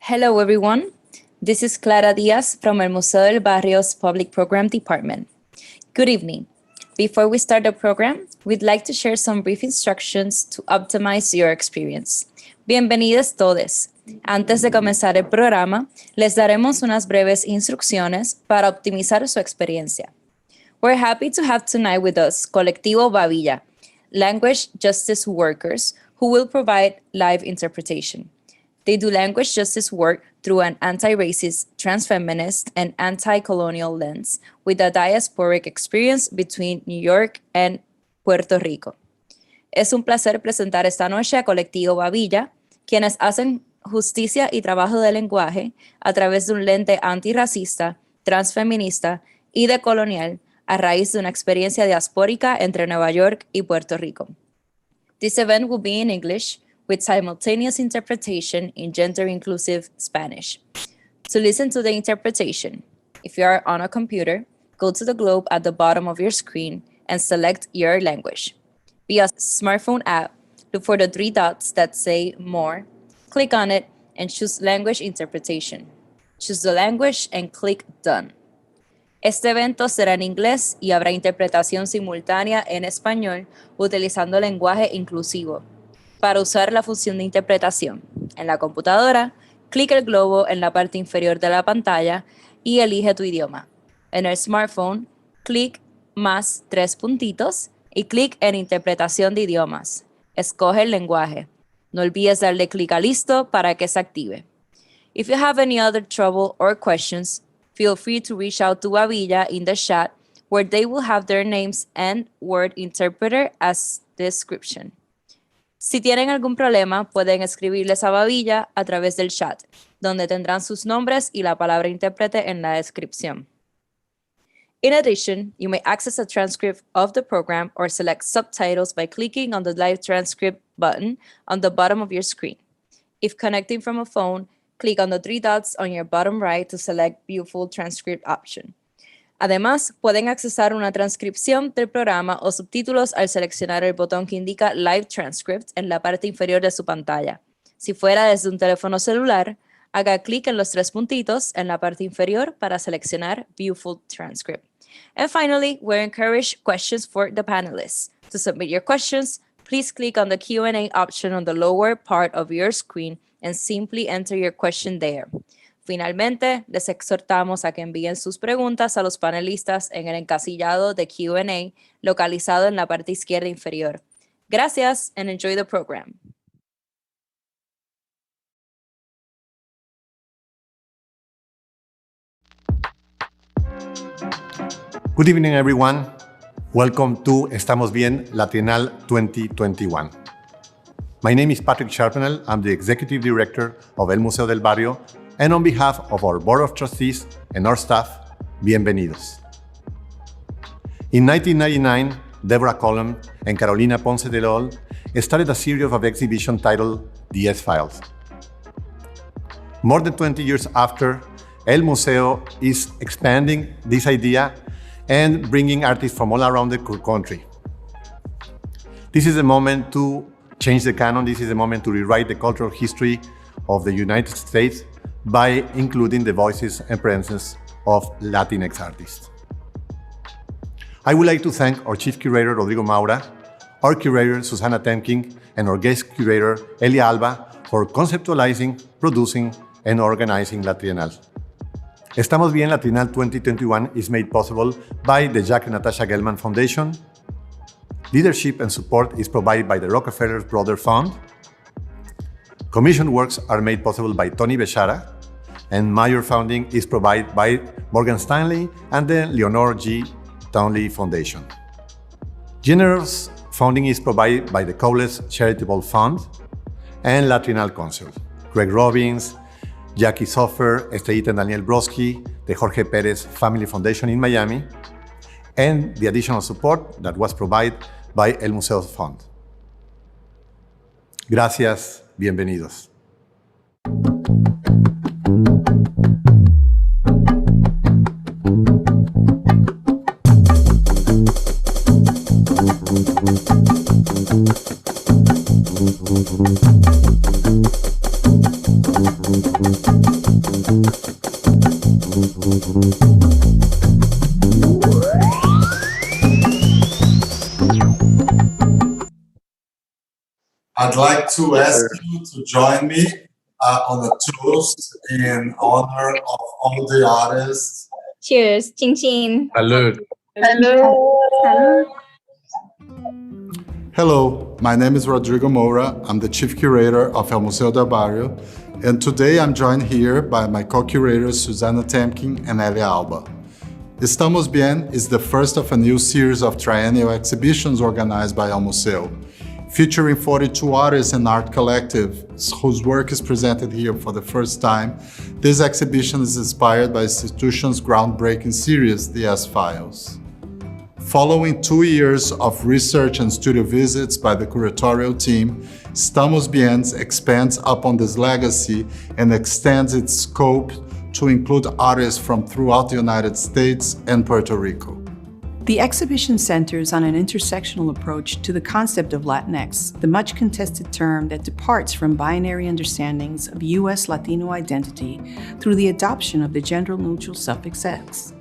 Hello everyone, this is Clara Diaz from el Museo del Barrio's Public Program Department. Good evening. Before we start the program, we'd like to share some brief instructions to optimize your experience. Bienvenidos todos. Antes de comenzar el programa, les daremos unas breves instrucciones para optimizar su experiencia. We're happy to have tonight with us Colectivo Babilla, language justice workers who will provide live interpretation. They do language justice work through an anti-racist, trans-feminist, and anti-colonial lens with a diasporic experience between New York and Puerto Rico. Es un placer presentar esta noche a Colectivo Babilla, quienes hacen justicia y trabajo de lenguaje a través de un lente antirracista, transfeminista y decolonial a raíz de una experiencia diaspórica entre Nueva York y Puerto Rico. This event will be in English, with simultaneous interpretation in gender-inclusive Spanish. To listen to the interpretation, if you are on a computer, go to the globe at the bottom of your screen and select your language. Via smartphone app, look for the 3 dots that say More, click on it, and choose Language Interpretation. Choose the language and click Done. Este evento será en inglés y habrá interpretación simultánea en español utilizando lenguaje inclusivo. Para usar la función de interpretación en la computadora, clic el globo en la parte inferior de la pantalla y elige tu idioma. En el smartphone, clic más 3 puntitos y clic en Interpretación de idiomas. Escoge el lenguaje. No olvides darle clic a Listo para que se active. If you have any other trouble or questions, feel free to reach out to Babilla in the chat, where they will have their names and word interpreter as description. Si tienen algún problema, pueden escribirles a Babilla a través del chat, donde tendrán sus nombres y la palabra intérprete en la descripción. In addition, you may access a transcript of the program or select subtitles by clicking on the live transcript button on the bottom of your screen. If connecting from a phone, click on the 3 dots on your bottom right to select View Full Transcript option. Además, pueden accesar una transcripción del programa o subtítulos al seleccionar el botón que indica Live Transcript en la parte inferior de su pantalla. Si fuera desde un teléfono celular, haga clic en los 3 puntitos en la parte inferior para seleccionar View Full Transcript. And finally, we encourage questions for the panelists. To submit your questions, please click on the Q&A option on the lower part of your screen and simply enter your question there. Finalmente, les exhortamos a que envíen sus preguntas a los panelistas en el encasillado de Q&A localizado en la parte izquierda inferior. Gracias and enjoy the program. Good evening, everyone. Welcome to Estamos Bien, la Trienal 2021. My name is Patrick Sharpenel. I'm the Executive Director of El Museo del Barrio, and on behalf of our Board of Trustees and our staff, bienvenidos. In 1999, Deborah Collum and Carolina Ponce de León started a series of exhibitions titled The S-Files. More than 20 years after, El Museo is expanding this idea and bringing artists from all around the country. This is a moment to change the canon. This is a moment to rewrite the cultural history of the United States by including the voices and presence of Latinx artists. I would like to thank our Chief Curator, Rodrigo Maura, our Curator, Susana Temking, and our guest curator, Elia Alba, for conceptualizing, producing, and organizing La Trienal. Estamos Bien, La Trienal 2021 is made possible by the Jack and Natasha Gelman Foundation. Leadership and support is provided by the Rockefeller Brothers Fund. Commission works are made possible by Tony Bechara, and major funding is provided by Morgan Stanley and the Leonore G. Townley Foundation. Generous funding is provided by the Cowles Charitable Fund and La Trienal Council. Greg Robbins, Jackie Soffer, Estrellita and Daniel Brodsky, the Jorge Perez Family Foundation in Miami, and the additional support that was provided by El Museo Fund. Gracias, bienvenidos. I'd like to ask you to join me on a toast in honor of all the artists. Cheers. Chin chin. Salud. Hello. Hello, my name is Rodrigo Moura. I'm the Chief Curator of El Museo del Barrio, and today I'm joined here by my co-curators Susana Temkin and Elia Alba. Estamos Bien is the first of a new series of triennial exhibitions organized by El Museo, featuring 42 artists and art collectives whose work is presented here for the first time. This exhibition is inspired by the institution's groundbreaking series, The S-Files. Following 2 years of research and studio visits by the curatorial team, Estamos Bien expands upon this legacy and extends its scope to include artists from throughout the United States and Puerto Rico. The exhibition centers on an intersectional approach to the concept of Latinx, the much contested term that departs from binary understandings of U.S. Latino identity through the adoption of the gender-neutral suffix X.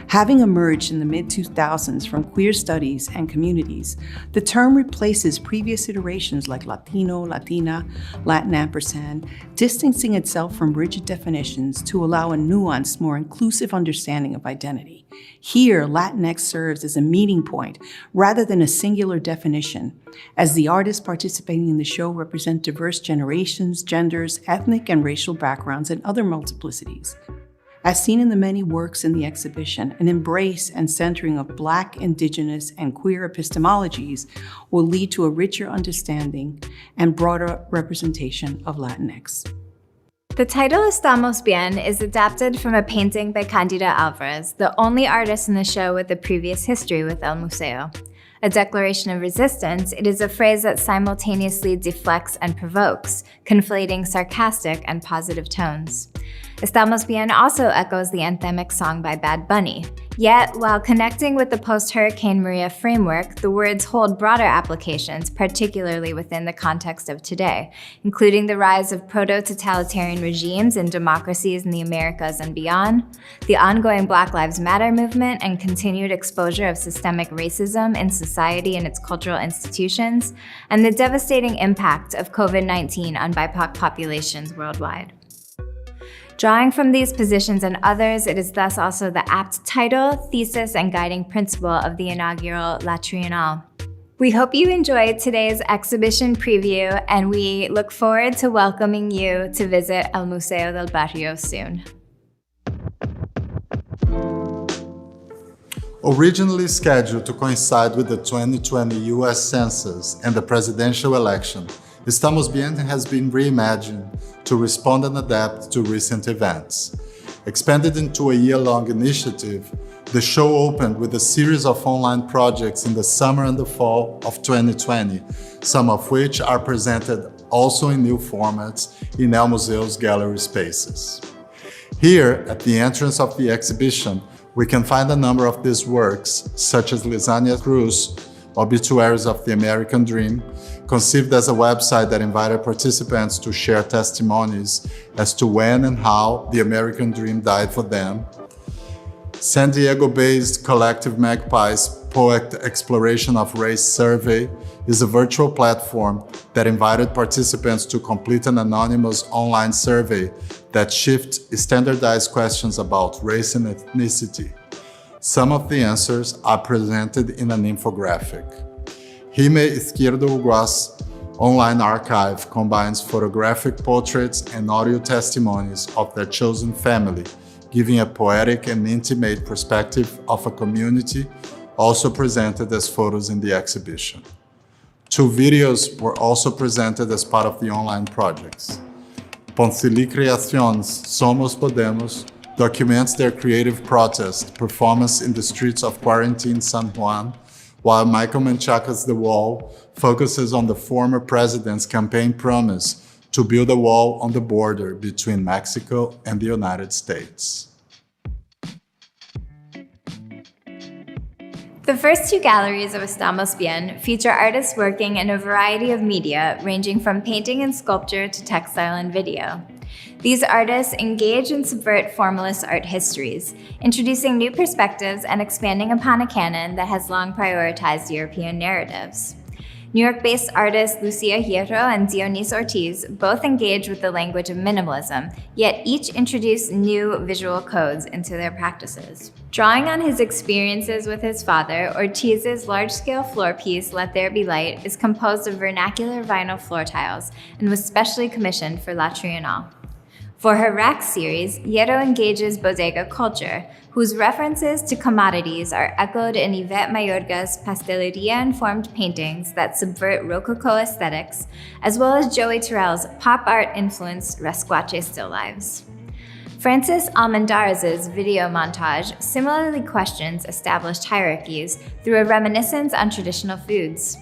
Having emerged in the mid-2000s from queer studies and communities, the term replaces previous iterations like Latino, Latina, Latin ampersand, distancing itself from rigid definitions to allow a nuanced, more inclusive understanding of identity. Here, Latinx serves as a meeting point rather than a singular definition, as the artists participating in the show represent diverse generations, genders, ethnic and racial backgrounds, and other multiplicities. As seen in the many works in the exhibition, an embrace and centering of Black, Indigenous, and queer epistemologies will lead to a richer understanding and broader representation of Latinx. The title Estamos Bien is adapted from a painting by Candida Alvarez, the only artist in the show with a previous history with El Museo. A declaration of resistance, it is a phrase that simultaneously deflects and provokes, conflating sarcastic and positive tones. Estamos Bien also echoes the anthemic song by Bad Bunny. Yet, while connecting with the post-Hurricane Maria framework, the words hold broader applications, particularly within the context of today, including the rise of proto-totalitarian regimes and democracies in the Americas and beyond, the ongoing Black Lives Matter movement and continued exposure of systemic racism in society and its cultural institutions, and the devastating impact of COVID-19 on BIPOC populations worldwide. Drawing from these positions and others, it is thus also the apt title, thesis, and guiding principle of the inaugural La Trienal. We hope you enjoyed today's exhibition preview, and we look forward to welcoming you to visit El Museo del Barrio soon. Originally scheduled to coincide with the 2020 U.S. Census and the presidential election, Estamos Bien has been reimagined to respond and adapt to recent events. Expanded into a year-long initiative, the show opened with a series of online projects in the summer and the fall of 2020, some of which are presented also in new formats in El Museo's gallery spaces. Here, at the entrance of the exhibition, we can find a number of these works, such as Lisania Cruz, Obituaries of the American Dream, conceived as a website that invited participants to share testimonies as to when and how the American dream died for them. San Diego-based Collective Magpies Poet Exploration of Race Survey is a virtual platform that invited participants to complete an anonymous online survey that shifts standardized questions about race and ethnicity. Some of the answers are presented in an infographic. Hime Izquierdo Uguas online archive combines photographic portraits and audio testimonies of their chosen family, giving a poetic and intimate perspective of a community also presented as photos in the exhibition. 2 videos were also presented as part of the online projects. Poncili Creaciones Somos Podemos documents their creative protest performance in the streets of quarantine San Juan, while Michael Menchaca's The Wall focuses on the former president's campaign promise to build a wall on the border between Mexico and the United States. The first 2 galleries of Estamos Bien feature artists working in a variety of media, ranging from painting and sculpture to textile and video. These artists engage and subvert formalist art histories, introducing new perspectives and expanding upon a canon that has long prioritized European narratives. New York-based artists Lucia Hierro and Dionis Ortiz both engage with the language of minimalism, yet each introduce new visual codes into their practices. Drawing on his experiences with his father, Ortiz's large-scale floor piece, Let There Be Light, is composed of vernacular vinyl floor tiles and was specially commissioned for La Trienal. For her Rack series, Hierro engages bodega culture, whose references to commodities are echoed in Yvette Mayorga's pasteleria-informed paintings that subvert Rococo aesthetics, as well as Joey Terrill's pop art-influenced Resquache still lifes. Francis Almendariz's video montage similarly questions established hierarchies through a reminiscence on traditional foods.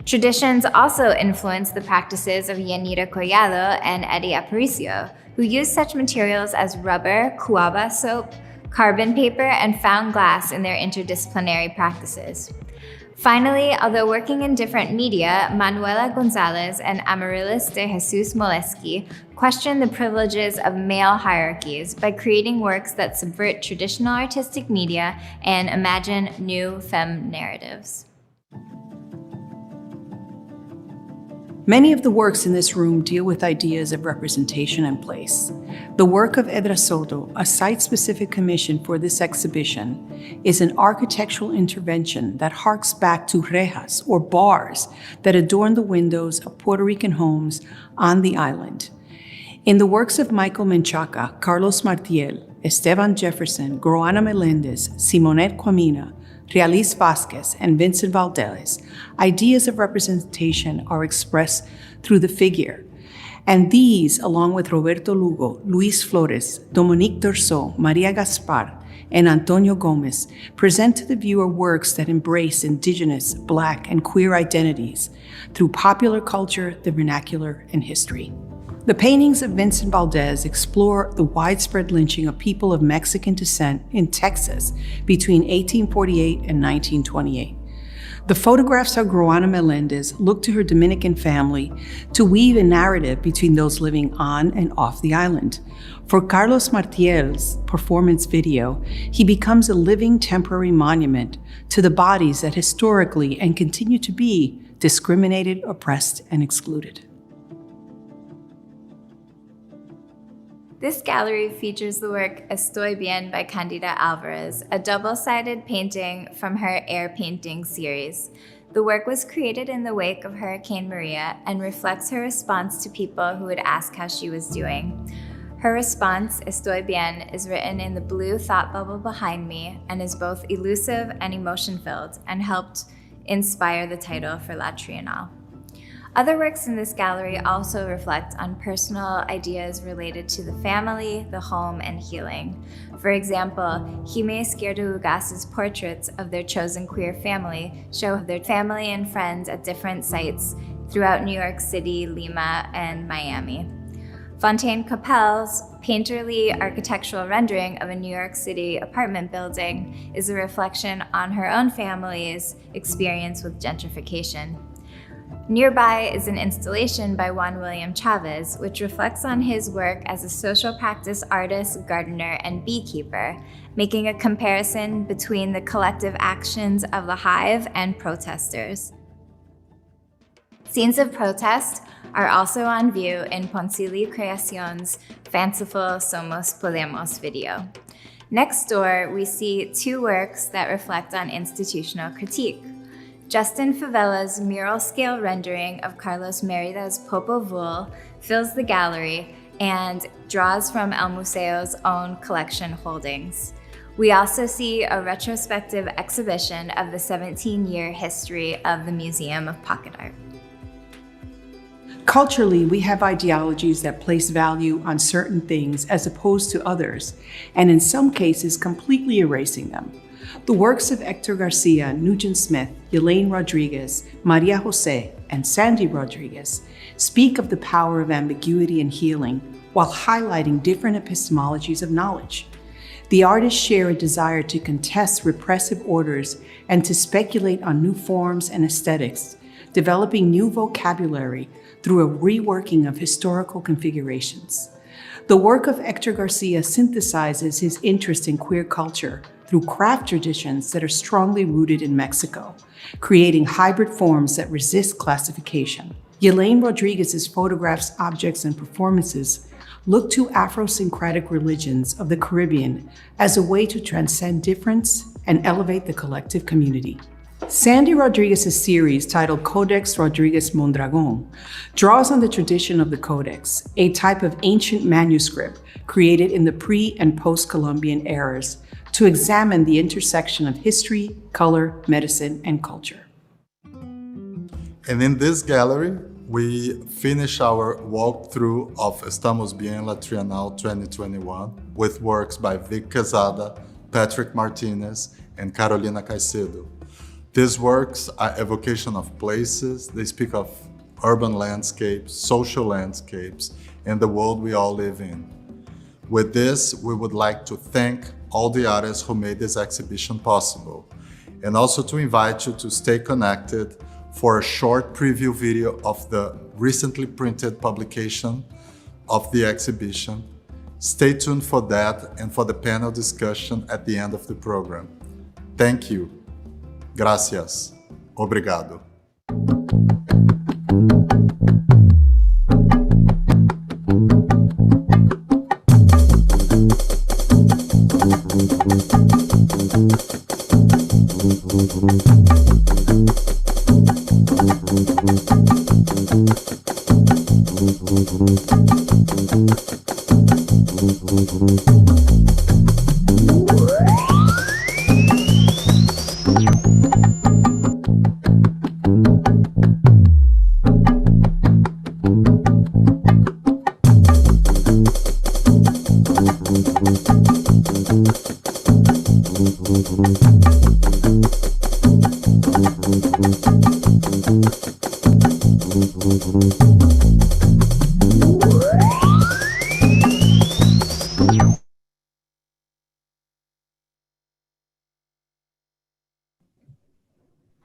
Traditions also influence the practices of Yanira Collado and Eddie Aparicio, who use such materials as rubber, cuava soap, carbon paper, and found glass in their interdisciplinary practices. Finally, although working in different media, Manuela Gonzalez and Amarilis de Jesus Moleski question the privileges of male hierarchies by creating works that subvert traditional artistic media and imagine new femme narratives. Many of the works in this room deal with ideas of representation and place. The work of Edra Soto, a site-specific commission for this exhibition, is an architectural intervention that harks back to rejas, or bars, that adorn the windows of Puerto Rican homes on the island. In the works of Michael Menchaca, Carlos Martiel, Esteban Jefferson, Groana Melendez, Simonette Quamina, Realis Vasquez, and Vincent Valdez, ideas of representation are expressed through the figure. And these, along with Roberto Lugo, Luis Flores, Dominique Dorso, Maria Gaspar, and Antonio Gomez, present to the viewer works that embrace indigenous, Black, and queer identities through popular culture, the vernacular, and history. The paintings of Vincent Valdez explore the widespread lynching of people of Mexican descent in Texas between 1848 and 1928. The photographs of Groana Melendez look to her Dominican family to weave a narrative between those living on and off the island. For Carlos Martiel's performance video, he becomes a living temporary monument to the bodies that historically and continue to be discriminated, oppressed, and excluded. This gallery features the work Estoy Bien by Candida Alvarez, a double-sided painting from her air painting series. The work was created in the wake of Hurricane Maria and reflects her response to people who would ask how she was doing. Her response, Estoy Bien, is written in the blue thought bubble behind me and is both elusive and emotion-filled, and helped inspire the title for La Trienal. Other works in this gallery also reflect on personal ideas related to the family, the home, and healing. For example, Jime Izquierdo Ugas's portraits of their chosen queer family show their family and friends at different sites throughout New York City, Lima, and Miami. Fontaine Capel's painterly architectural rendering of a New York City apartment building is a reflection on her own family's experience with gentrification. Nearby is an installation by Juan William Chavez, which reflects on his work as a social practice artist, gardener, and beekeeper, making a comparison between the collective actions of the hive and protesters. Scenes of protest are also on view in Poncili Creaciones' fanciful Somos Podemos video. Next door, we see 2 works that reflect on institutional critique. Justin Favela's mural-scale rendering of Carlos Merida's Popol Vuh fills the gallery and draws from El Museo's own collection holdings. We also see a retrospective exhibition of the 17-year history of the Museum of Pocket Art. Culturally, we have ideologies that place value on certain things as opposed to others, and in some cases, completely erasing them. The works of Hector Garcia, Nugent Smith, Yelaine Rodriguez, Maria Jose, and Sandy Rodriguez speak of the power of ambiguity and healing while highlighting different epistemologies of knowledge. The artists share a desire to contest repressive orders and to speculate on new forms and aesthetics, developing new vocabulary through a reworking of historical configurations. The work of Hector Garcia synthesizes his interest in queer culture through craft traditions that are strongly rooted in Mexico, creating hybrid forms that resist classification. Yelaine Rodriguez's photographs, objects, and performances look to Afrosyncretic religions of the Caribbean as a way to transcend difference and elevate the collective community. Sandy Rodriguez's series, titled Codex Rodriguez Mondragon, draws on the tradition of the Codex, a type of ancient manuscript created in the pre- and post-Columbian eras to examine the intersection of history, color, medicine, and culture. And in this gallery, we finish our walkthrough of Estamos Bien La Trienal 2021 with works by Vic Quezada, Patrick Martinez, and Carolina Caycedo. These works are evocation of places. They speak of urban landscapes, social landscapes, and the world we all live in. With this, we would like to thank all the artists who made this exhibition possible, and also to invite you to stay connected for a short preview video of the recently printed publication of the exhibition. Stay tuned for that and for the panel discussion at the end of the program. Thank you. Gracias. Obrigado.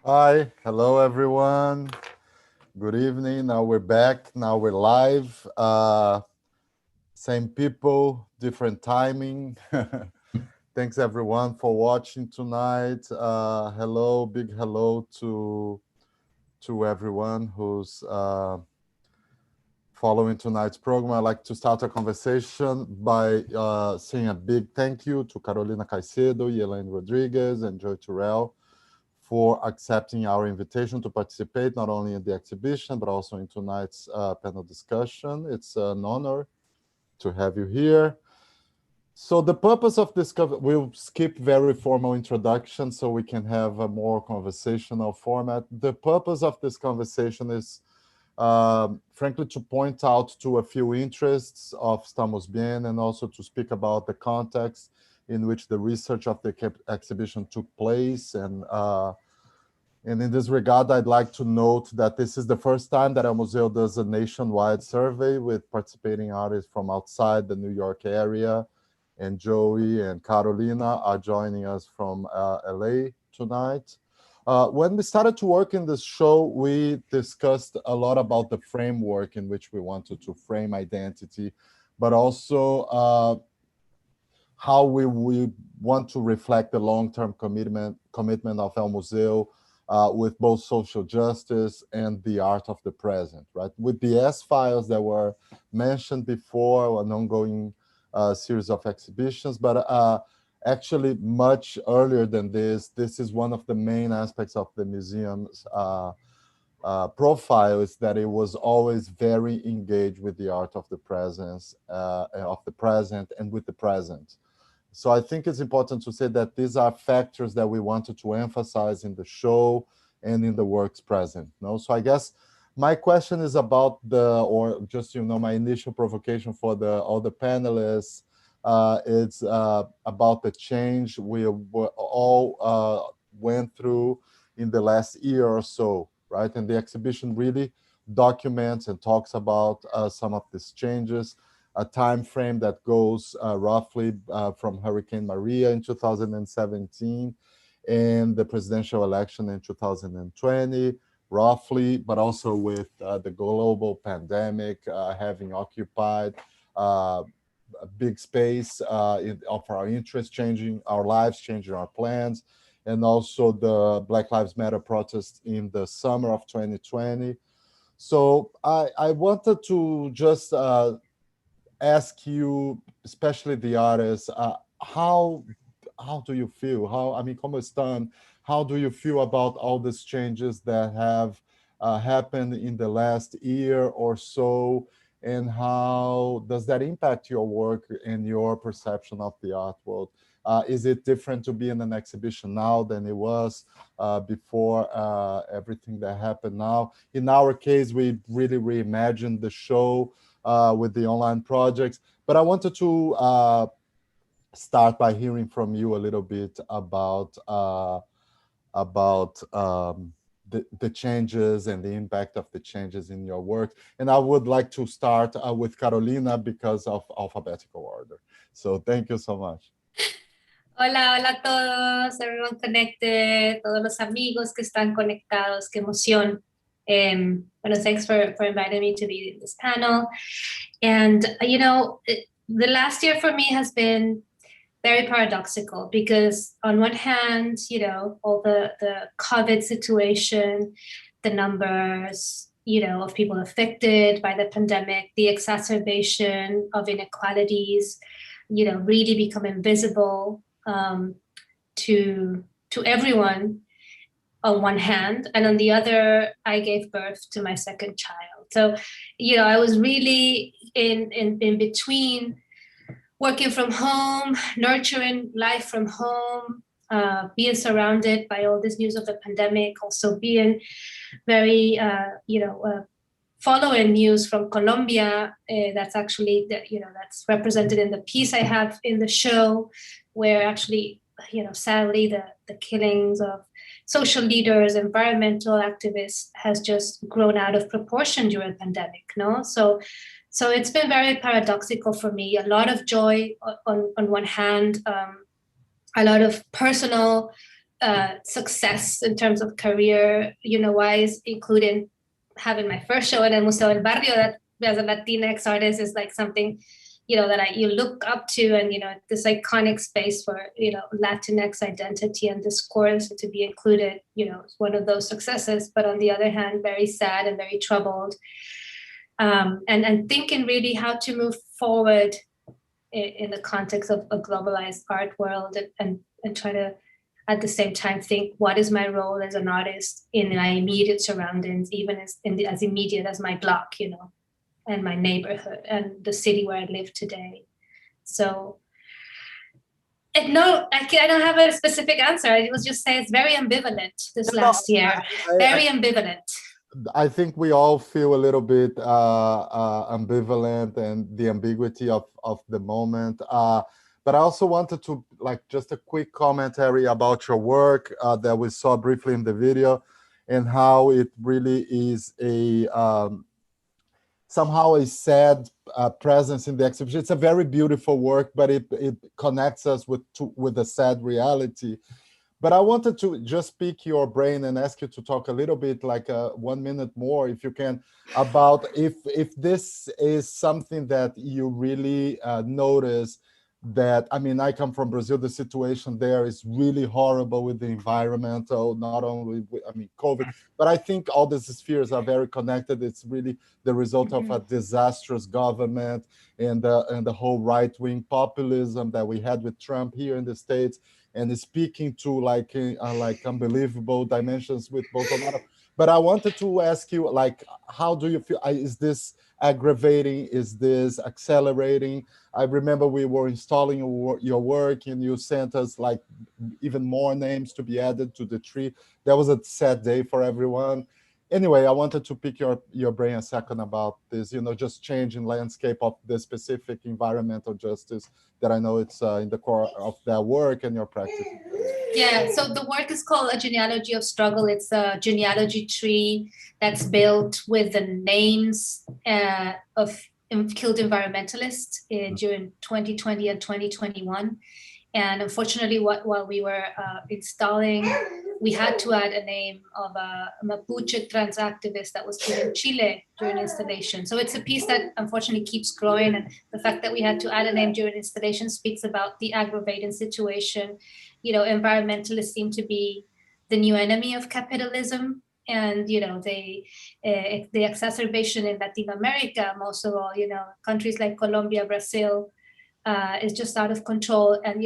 Hi, hello everyone. Good evening. Now we're back. Now we're live. Same people, different timing. Thanks everyone for watching tonight. Hello, big hello to everyone who's following tonight's program. I'd like to start a conversation by saying a big thank you to Carolina Caycedo, Yelaine Rodriguez, and Joey Terrill for accepting our invitation to participate not only in the exhibition, but also in tonight's panel discussion. It's an honor to have you here. So the purpose of this, we'll skip very formal introduction so we can have a more conversational format. The purpose of this conversation is, frankly, to point out to a few interests of Estamos Bien and also to speak about the context in which the research of the exhibition took place. And in this regard, I'd like to note that this is the first time that our museo does a nationwide survey with participating artists from outside the New York area. And Joey and Carolina are joining us from LA tonight. When we started to work in this show, we discussed a lot about the framework in which we wanted to frame identity, but also how we want to reflect the long-term commitment of El Museo with both social justice and the art of the present, right? With the S-Files that were mentioned before, an ongoing series of exhibitions, but actually much earlier than this is one of the main aspects of the museum's profile, is that it was always very engaged with the art of the presence, of the present and with the present. So I think it's important to say that these are factors that we wanted to emphasize in the show and in the works present. No? So I guess my question is about or just, my initial provocation for all the panelists. It's about the change we all went through in the last year or so, right? And the exhibition really documents and talks about some of these changes, a time frame that goes roughly from Hurricane Maria in 2017 and the presidential election in 2020, roughly, but also with the global pandemic having occupied a big space of our interests, changing our lives, changing our plans, and also the Black Lives Matter protests in the summer of 2020. So I wanted to just ask you, especially the artists, how do you feel? ¿Cómo están? How do you feel about all these changes that have happened in the last year or so? And how does that impact your work and your perception of the art world? Is it different to be in an exhibition now than it was before everything that happened now? In our case, we really reimagined the show with the online projects. But I wanted to start by hearing from you a little bit about the changes and the impact of the changes in your work. And I would like to start with Carolina because of alphabetical order. So thank you so much. Hola, hola a todos, everyone connected, todos los amigos que están conectados, qué emoción. Bueno, thanks for inviting me to be in this panel. And, the last year for me has been very paradoxical because on one hand, all the COVID situation, the numbers, of people affected by the pandemic, the exacerbation of inequalities, really become invisible to everyone on one hand, and on the other, I gave birth to my second child. So, I was really in between working from home, nurturing life from home, being surrounded by all this news of the pandemic, also being very, following news from Colombia. That's actually, that's represented in the piece I have in the show, where actually, sadly, the killings of social leaders, environmental activists has just grown out of proportion during the pandemic, no? So it's been very paradoxical for me. A lot of joy on one hand, a lot of personal success in terms of career, wise, including having my first show at El Museo del Barrio, that as a Latinx artist is like something, that you look up to, and, this iconic space for, Latinx identity and discourse to be included, is one of those successes. But on the other hand, very sad and very troubled. And thinking really how to move forward in the context of a globalized art world, and try to, at the same time, think what is my role as an artist in my immediate surroundings, even as immediate as my block, and my neighborhood and the city where I live today. So I don't have a specific answer. I will just say it's very ambivalent this last year. Very ambivalent. I think we all feel a little bit ambivalent and the ambiguity of the moment. But I also wanted to, just a quick commentary about your work that we saw briefly in the video, and how it really is somehow a sad presence in the exhibition. It's a very beautiful work, but it connects us with a sad reality. But I wanted to just pick your brain and ask you to talk a little bit, 1 minute more, if you can, about if this is something that you really notice. That, I come from Brazil, the situation there is really horrible with the environmental, not only with, COVID, but I think all these spheres are very connected. It's really the result of a disastrous government and the whole right-wing populism that we had with Trump here in the States, and speaking to like unbelievable dimensions with Bolsonaro. But I wanted to ask you, like, how do you feel? Is this aggravating? Is this accelerating? I remember we were installing your work, and you sent us like even more names to be added to the tree. That was a sad day for everyone. Anyway, I wanted to pick your brain a second about this, just changing landscape of the specific environmental justice that I know it's in the core of their work and your practice. Yeah, so the work is called A Genealogy of Struggle. It's a genealogy tree that's built with the names of killed environmentalists during 2020 and 2021. And unfortunately, while we were installing, we had to add a name of a Mapuche trans activist that was killed in Chile during installation. So it's a piece that unfortunately keeps growing. And the fact that we had to add a name during installation speaks about the aggravating situation. Environmentalists seem to be the new enemy of capitalism. And, the exacerbation in Latin America, most of all, countries like Colombia, Brazil, is just out of control. And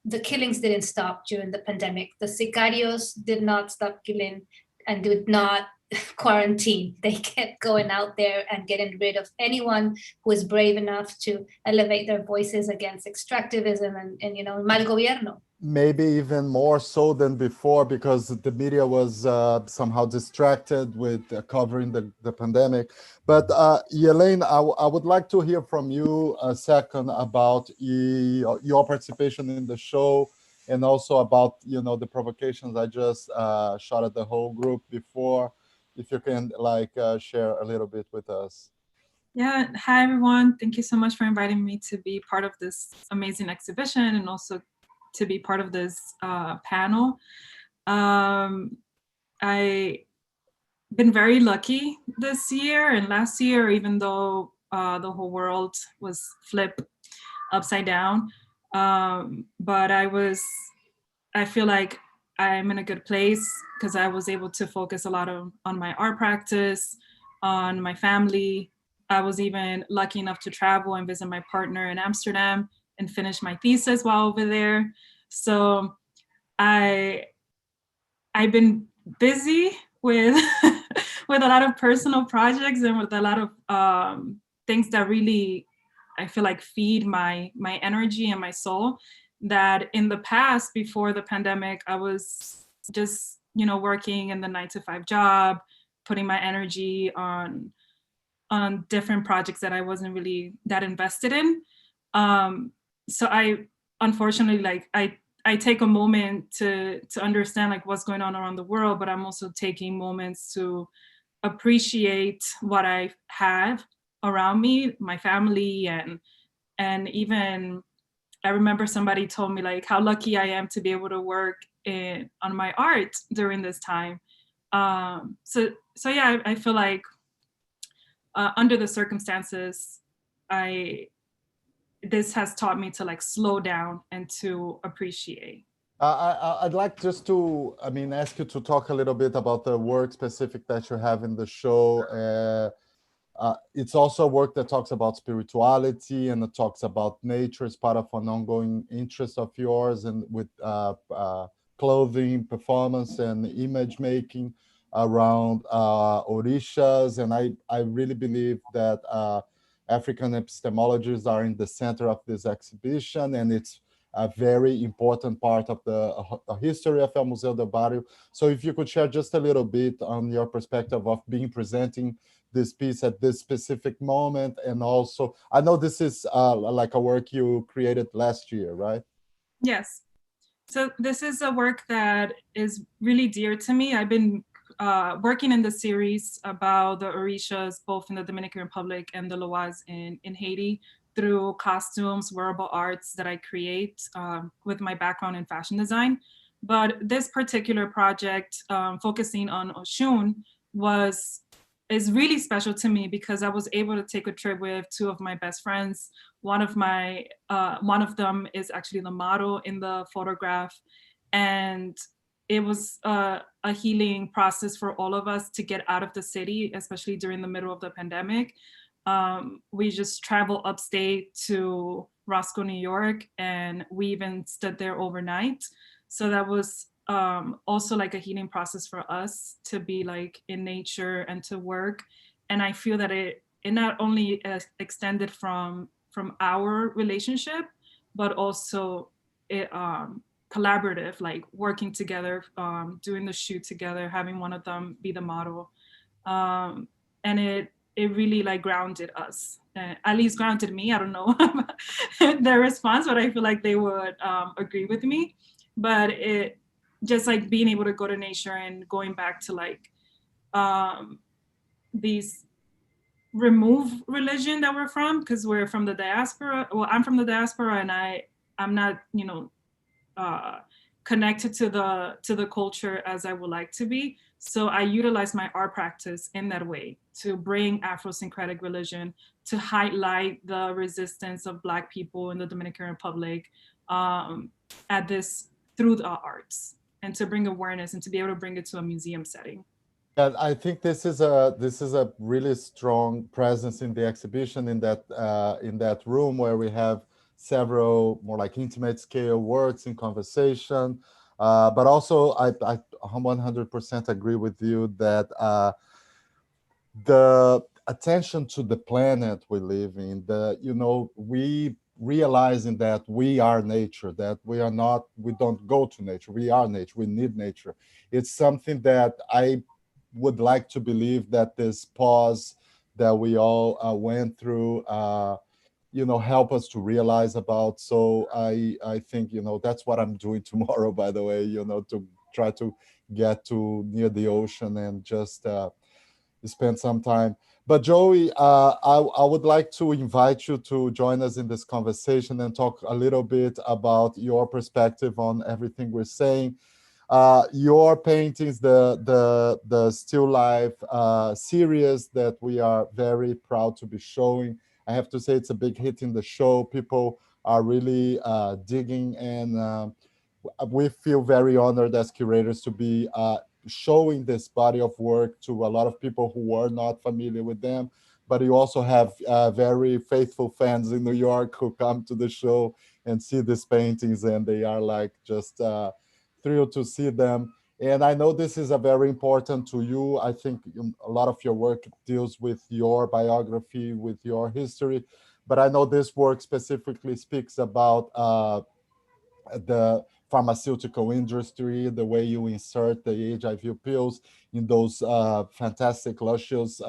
the killings didn't stop during the pandemic. The sicarios did not stop killing and did not quarantine. They kept going out there and getting rid of anyone who is brave enough to elevate their voices against extractivism and mal gobierno. Maybe even more so than before, because the media was somehow distracted with covering the pandemic. But Yelaine, I would like to hear from you a second about your participation in the show, and also about the provocations I just shot at the whole group before. If you can share a little bit with us. Yeah, hi everyone. Thank you so much for inviting me to be part of this amazing exhibition, and also to be part of this panel. I've been very lucky this year and last year, even though the whole world was flipped upside down. But I feel like I'm in a good place because I was able to focus a lot on my art practice, on my family. I was even lucky enough to travel and visit my partner in Amsterdam and finish my thesis while over there. So I've been busy with with a lot of personal projects and with a lot of things that really I feel like feed my energy and my soul. That in the past, before the pandemic, I was just working in the 9-to-5 job, putting my energy on different projects that I wasn't really that invested in. So I unfortunately I take a moment to understand what's going on around the world, but I'm also taking moments to appreciate what I have around me, my family, and even I remember somebody told me how lucky I am to be able to work on my art during this time. So yeah, I feel like under the circumstances, this has taught me to slow down and to appreciate. I'd like just to, ask you to talk a little bit about the work specific that you have in the show. It's also work that talks about spirituality, and it talks about nature as part of an ongoing interest of yours, and with clothing, performance, and image making around orishas. And I really believe that African epistemologies are in the center of this exhibition, and it's a very important part of the history of El Museo del Barrio. So if you could share just a little bit on your perspective of presenting this piece at this specific moment. And also, I know this is a work you created last year, right? Yes. So this is a work that is really dear to me. I've been working in the series about the orishas, both in the Dominican Republic and the Loas in Haiti, through costumes, wearable arts that I create with my background in fashion design. But this particular project, focusing on Oshun, is really special to me because I was able to take a trip with two of my best friends. One of them is actually the model in the photograph, and it was a healing process for all of us to get out of the city, especially during the middle of the pandemic. We just traveled upstate to Roscoe, New York, and we even stood there overnight. So that was also like a healing process for us to be like in nature and to work. And I feel that it not only extended from our relationship, but also it collaborative, like working together, doing the shoot together, having one of them be the model. And it really like grounded us, at least grounded me. I don't know their response, but I feel like they would agree with me. But it just like being able to go to nature and going back to like these remove religion that we're from, because we're from the diaspora. Well, I'm from the diaspora, and I'm not, you know, connected to the culture as I would like to be. So I utilize my art practice in that way to bring Afrosyncretic religion, to highlight the resistance of Black people in the Dominican Republic at this through the arts, and to bring awareness and to be able to bring it to a museum setting. Yeah, I think this is a really strong presence in the exhibition, in that room where we have several more like intimate scale works in conversation. But also, I 100% agree with you that the attention to the planet we live in, we realizing that we are nature, that we don't go to nature, we are nature, we need nature. It's something that I would like to believe that this pause that we all went through, help us to realize about. So I think, that's what I'm doing tomorrow, by the way, to try to get to near the ocean and just spend some time. But Joey, I would like to invite you to join us in this conversation and talk a little bit about your perspective on everything we're saying. Your paintings, the still life series that we are very proud to be showing. I have to say it's a big hit in the show. People are really digging, and we feel very honored as curators to be showing this body of work to a lot of people who are not familiar with them. But you also have very faithful fans in New York who come to the show and see these paintings, and they are like just thrilled to see them. And I know this is a very important to you. I think a lot of your work deals with your biography, with your history, but I know this work specifically speaks about the pharmaceutical industry, the way you insert the HIV pills in those fantastic, luscious,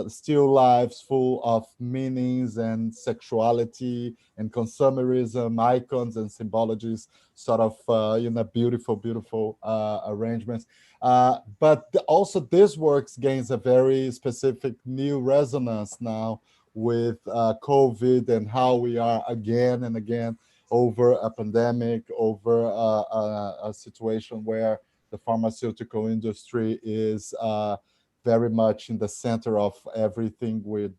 still lives full of meanings and sexuality and consumerism, icons and symbologies, sort of beautiful, beautiful arrangements. But also this work gains a very specific new resonance now with COVID and how we are again and again over a pandemic, over a situation where the pharmaceutical industry is very much in the center of everything we're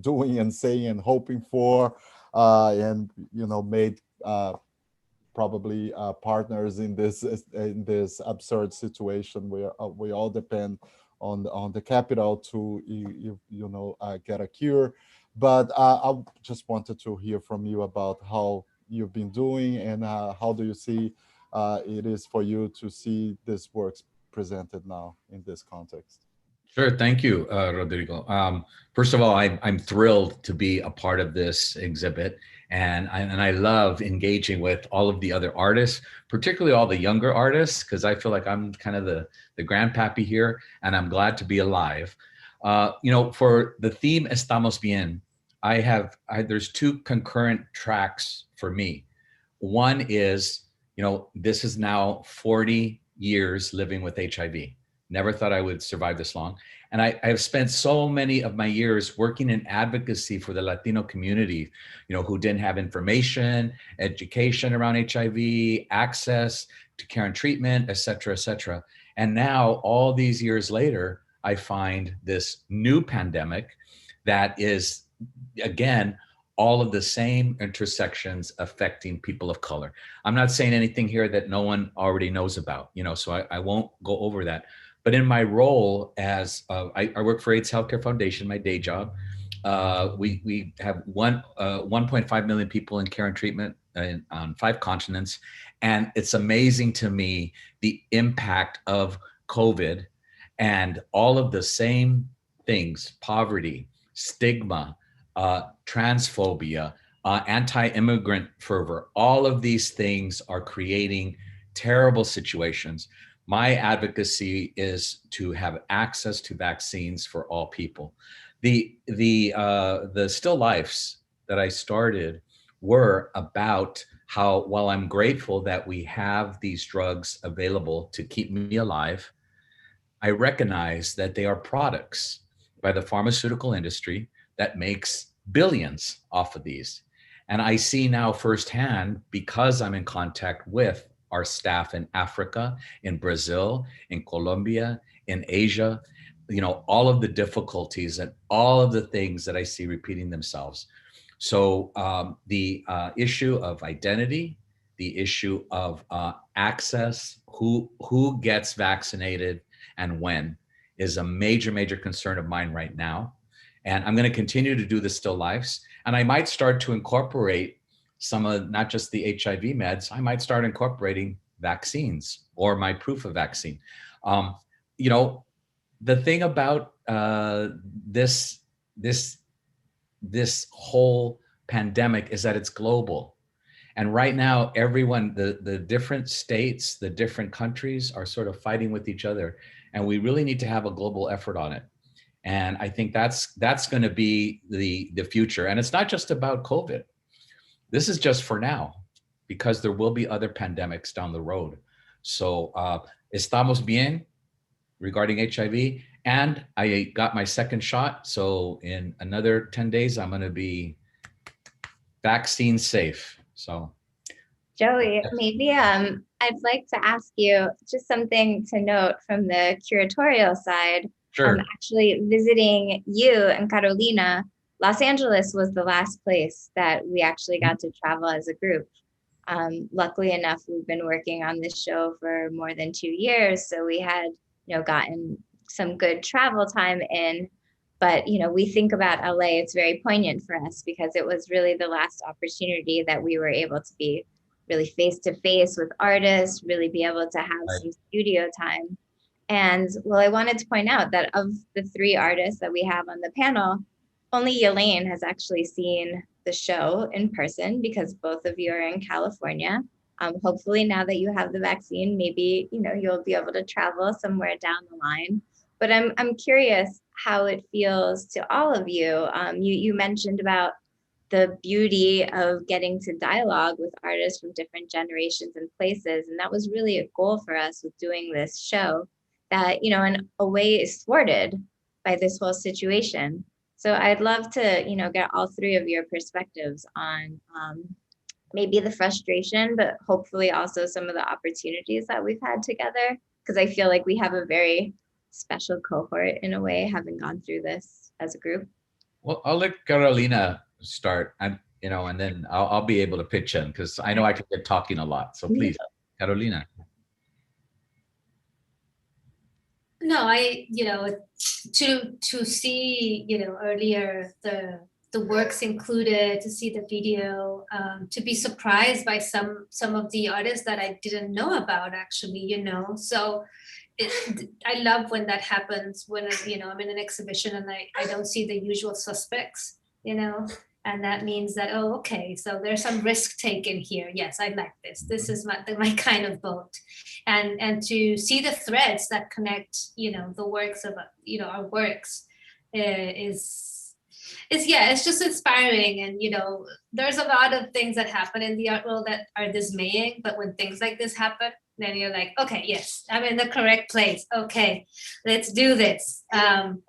doing and saying and hoping for, and made probably partners in this absurd situation where we all depend on the capital to get a cure. But I just wanted to hear from you about how you've been doing, and how do you see it is for you to see this works presented now in this context? Sure, thank you, Rodrigo. First of all, I'm thrilled to be a part of this exhibit, and I love engaging with all of the other artists, particularly all the younger artists, because I feel like I'm kind of the grandpappy here, and I'm glad to be alive. For the theme "Estamos Bien," there's two concurrent tracks for me. One is, this is now 40 years living with HIV. Never thought I would survive this long. And I have spent so many of my years working in advocacy for the Latino community, who didn't have information, education around HIV, access to care and treatment, et cetera, et cetera. And now, all these years later, I find this new pandemic that is, again, all of the same intersections affecting people of color. I'm not saying anything here that no one already knows about, so I won't go over that. But in my role as, I work for AIDS Healthcare Foundation, my day job. We have 1.5 million people in care and treatment on 5 continents. And it's amazing to me the impact of COVID and all of the same things: poverty, stigma, transphobia, anti-immigrant fervor. All of these things are creating terrible situations. My advocacy is to have access to vaccines for all people. The still lifes that I started were about how, while I'm grateful that we have these drugs available to keep me alive, I recognize that they are products by the pharmaceutical industry that makes billions off of these. And I see now firsthand, because I'm in contact with our staff in Africa, in Brazil, in Colombia, in Asia, all of the difficulties and all of the things that I see repeating themselves. So the issue of identity, the issue of access, who gets vaccinated and when, is a major, major concern of mine right now. And I'm going to continue to do the still lifes. And I might start to incorporate some of, not just the HIV meds, I might start incorporating vaccines or my proof of vaccine. The thing about this whole pandemic is that it's global. And right now, everyone, the different states, the different countries are sort of fighting with each other. And we really need to have a global effort on it. And I think that's going to be the future. And it's not just about COVID. This is just for now, because there will be other pandemics down the road. So estamos bien regarding HIV. And I got my second shot. So in another 10 days, I'm going to be vaccine safe. So Joey, yes. maybe I'd like to ask you just something to note from the curatorial side. Sure. Actually visiting you and Carolina, Los Angeles was the last place that we actually got to travel as a group. Luckily enough, we've been working on this show for more than 2 years. So we had, gotten some good travel time in. But, we think about LA, it's very poignant for us because it was really the last opportunity that we were able to be really face to face with artists, really be able to have some studio time. And well, I wanted to point out that of the 3 artists that we have on the panel, only Yelaine has actually seen the show in person because both of you are in California. Hopefully now that you have the vaccine, maybe, you'll be able to travel somewhere down the line. But I'm curious how it feels to all of you. You mentioned about the beauty of getting to dialogue with artists from different generations and places. And that was really a goal for us with doing this show that, in a way is thwarted by this whole situation. So I'd love to, get all 3 of your perspectives on maybe the frustration, but hopefully also some of the opportunities that we've had together. Because I feel like we have a very special cohort in a way, having gone through this as a group. Well, I'll let Carolina start, and then I'll be able to pitch in because I know I can get talking a lot. So please, Carolina. No, to see, earlier the works included, to see the video, to be surprised by some of the artists that I didn't know about actually, so I love when that happens, when I'm in an exhibition and I don't see the usual suspects, and that means that, oh, okay, so there's some risk taken here. Yes, I like this. This is my kind of boat. And to see the threads that connect, the works of, our works is it's just inspiring. And, there's a lot of things that happen in the art world that are dismaying, but when things like this happen, then you're like, okay, yes, I'm in the correct place. Okay, let's do this. And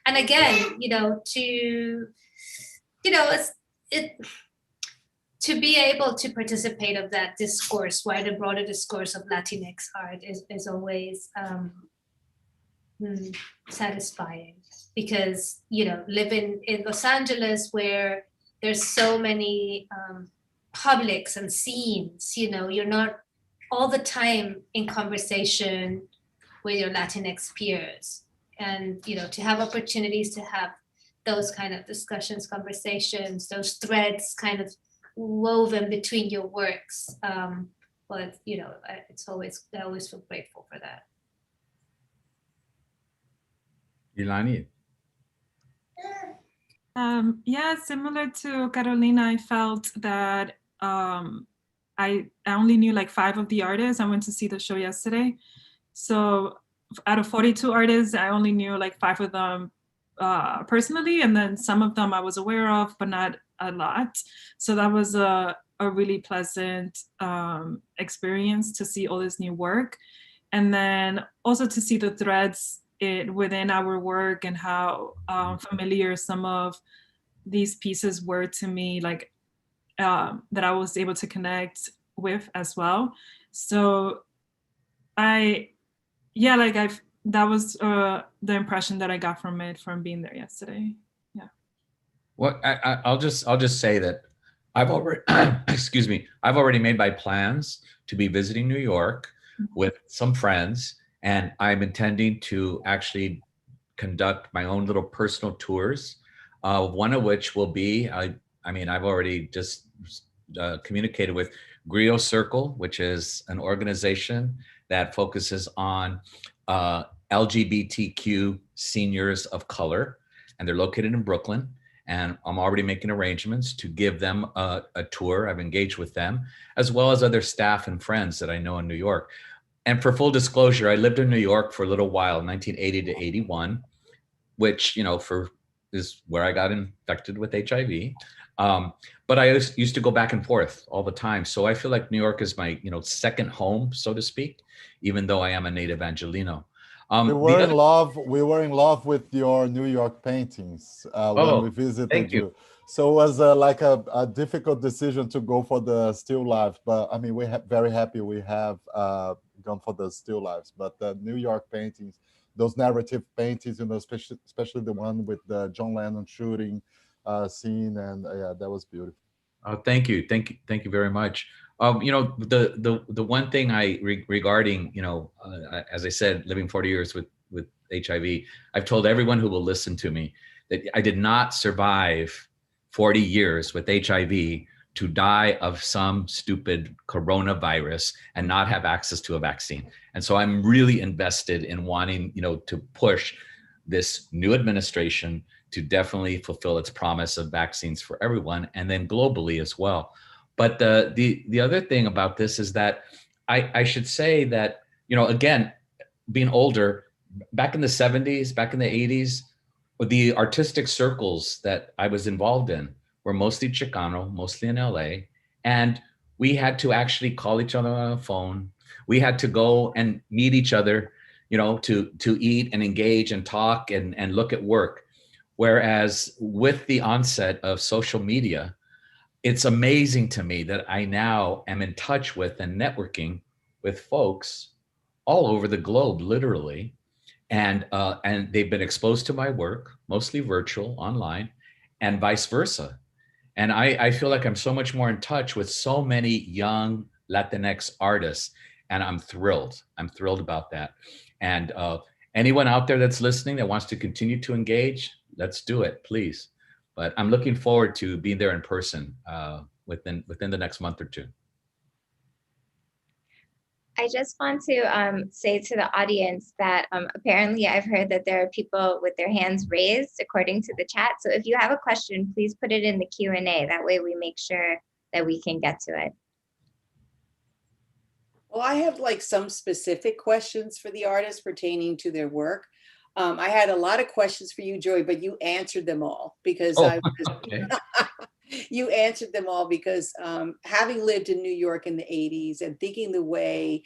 again, to be able to participate of that discourse, wider, broader discourse of Latinx art is always satisfying because, living in Los Angeles where there's so many publics and scenes, you're not all the time in conversation with your Latinx peers. and to have opportunities to have those kind of discussions, conversations, those threads kind of woven between your works. Well, it's always, I always feel grateful for that. Yelaine? Yeah, similar to Carolina, I felt that I only knew like 5 of the artists. I went to see the show yesterday. So out of 42 artists, I only knew like 5 of them personally, and then some of them I was aware of, but not a lot. So that was a really pleasant experience to see all this new work. And then also to see the threads within our work and how familiar some of these pieces were to me, like that I was able to connect with as well. So that was the impression that I got from it, from being there yesterday. Yeah. Well, I'll just say that I've already, excuse me, I've already made my plans to be visiting New York with some friends, and I'm intending to actually conduct my own little personal tours. One of which will be, I've already just communicated with Griot Circle, which is an organization that focuses on LGBTQ seniors of color, and they're located in Brooklyn. And I'm already making arrangements to give them a tour. I've engaged with them, as well as other staff and friends that I know in New York. And for full disclosure, I lived in New York for a little while, 1980 to 81, which, is where I got infected with HIV. But I used to go back and forth all the time. So I feel like New York is my, second home, so to speak, even though I am a native Angelino. We were in love with your New York paintings when we visited you. So it was like a difficult decision to go for the still life, but we're very happy we have gone for the still lives. But the New York paintings, those narrative paintings, especially the one with the John Lennon shooting scene, and that was beautiful. Thank you very much. The one thing regarding, as I said, living 40 years with HIV, I've told everyone who will listen to me that I did not survive 40 years with HIV to die of some stupid coronavirus and not have access to a vaccine. And so I'm really invested in wanting, to push this new administration to definitely fulfill its promise of vaccines for everyone, and then globally as well. But the other thing about this is that I should say that, again, being older, back in the 70s, back in the 80s, the artistic circles that I was involved in were mostly Chicano, mostly in LA. And we had to actually call each other on the phone. We had to go and meet each other, to eat and engage and talk and look at work. Whereas with the onset of social media, it's amazing to me that I now am in touch with and networking with folks all over the globe, literally. And they've been exposed to my work, mostly virtual, online, and vice versa. And I feel like I'm so much more in touch with so many young Latinx artists, and I'm thrilled. I'm thrilled about that. And anyone out there that's listening that wants to continue to engage, let's do it, please. But I'm looking forward to being there in person within the next month or two. I just want to say to the audience that apparently I've heard that there are people with their hands raised according to the chat. So if you have a question, please put it in the Q&A. That way we make sure that we can get to it. Well, I have like some specific questions for the artists pertaining to their work. I had a lot of questions for you, Joey, but you answered them all because you answered them all because having lived in New York in the 80s and thinking the way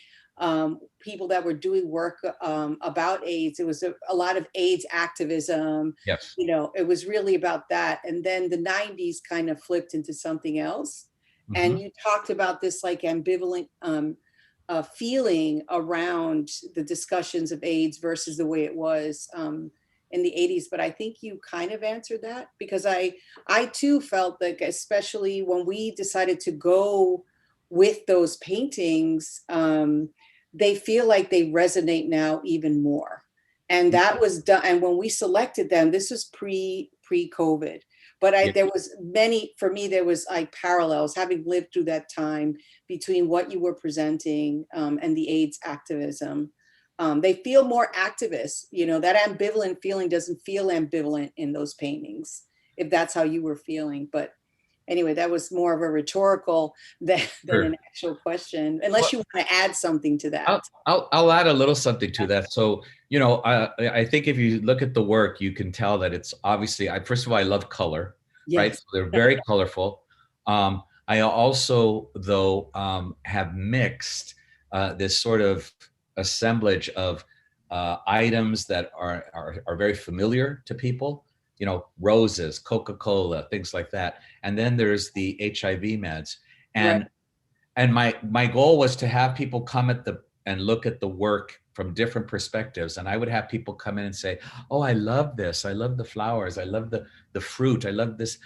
people that were doing work about AIDS, it was a lot of AIDS activism. Yes. It was really about that. And then the 90s kind of flipped into something else. Mm-hmm. And you talked about this like ambivalent feeling around the discussions of AIDS versus the way it was in the 80s. But I think you kind of answered that because I too felt like, especially when we decided to go with those paintings, they feel like they resonate now even more. And that was done. And when we selected them, this was pre-COVID. But there was many, for me, there was like parallels, having lived through that time between what you were presenting and the AIDS activism. They feel more activist, that ambivalent feeling doesn't feel ambivalent in those paintings, if that's how you were feeling. But anyway, that was more of a rhetorical than an actual question, unless you want to add something to that. I'll add a little something to that. So, I think if you look at the work, you can tell that it's obviously, first of all, I love color, right? So they're very colorful. I also, though, have mixed this sort of assemblage of items that are very familiar to people, roses, Coca-Cola, things like that. And then there's the HIV meds. And my goal was to have people come and look at the work from different perspectives. And I would have people come in and say, oh, I love this. I love the flowers. I love the fruit. I love this.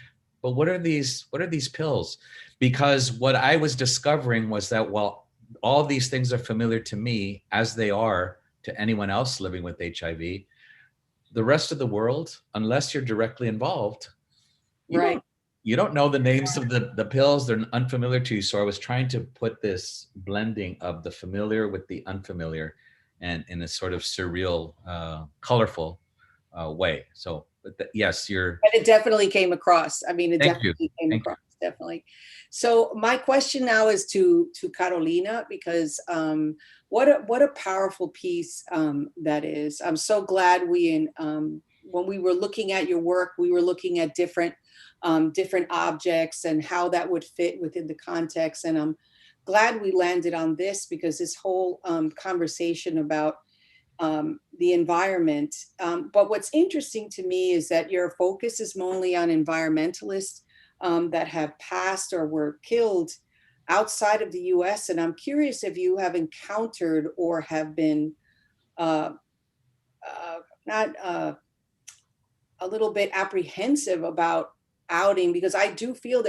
But what are these pills? Because what I was discovering was that, well, all these things are familiar to me as they are to anyone else living with HIV. The rest of the world, unless you're directly involved, you don't know the names of the pills. They're unfamiliar to you. So I was trying to put this blending of the familiar with the unfamiliar, and in a sort of surreal, colorful way. So yes, And it definitely came across. I mean, it definitely came across. Definitely. So my question now is to Carolina, because what a powerful piece that is. I'm so glad when we were looking at your work, we were looking at different objects and how that would fit within the context. And I'm glad we landed on this, because this whole conversation about the environment. But what's interesting to me is that your focus is mainly on environmentalists that have passed or were killed outside of the US. And I'm curious if you have encountered or have been not a little bit apprehensive about outing, because I do feel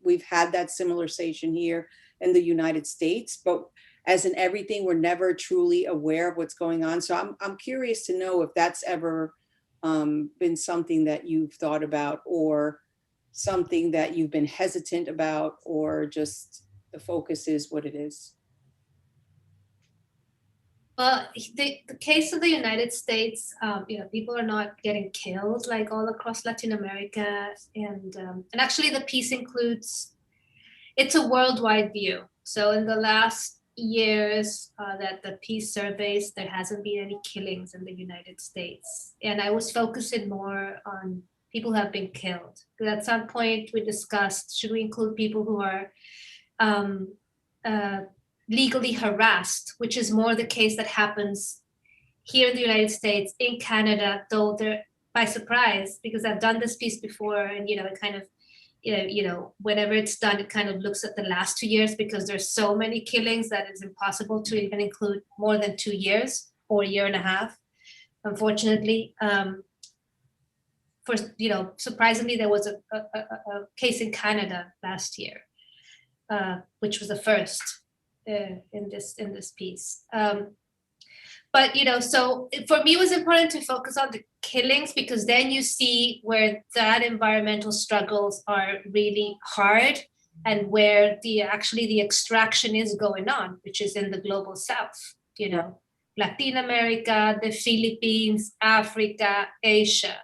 we've had that similarization here in the United States, but as in everything, we're never truly aware of what's going on. So I'm curious to know if that's ever been something that you've thought about, or something that you've been hesitant about, or just the focus is what it is. Well, the case of the United States, people are not getting killed like all across Latin America, and actually the piece includes, it's a worldwide view. So in the last years that the piece surveys, there hasn't been any killings in the United States, and I was focusing more on people who have been killed. Because at some point we discussed, should we include people who are legally harassed, which is more the case that happens here in the United States, in Canada, though they're by surprise, because I've done this piece before, and it kind of, whenever it's done, it kind of looks at the last 2 years, because there's so many killings that it's impossible to even include more than 2 years or a year and a half, unfortunately. Surprisingly, there was a case in Canada last year, which was the first in this piece. But so for me, it was important to focus on the killings, because then you see where that environmental struggles are really hard, and where the extraction is going on, which is in the global South. Latin America, the Philippines, Africa, Asia.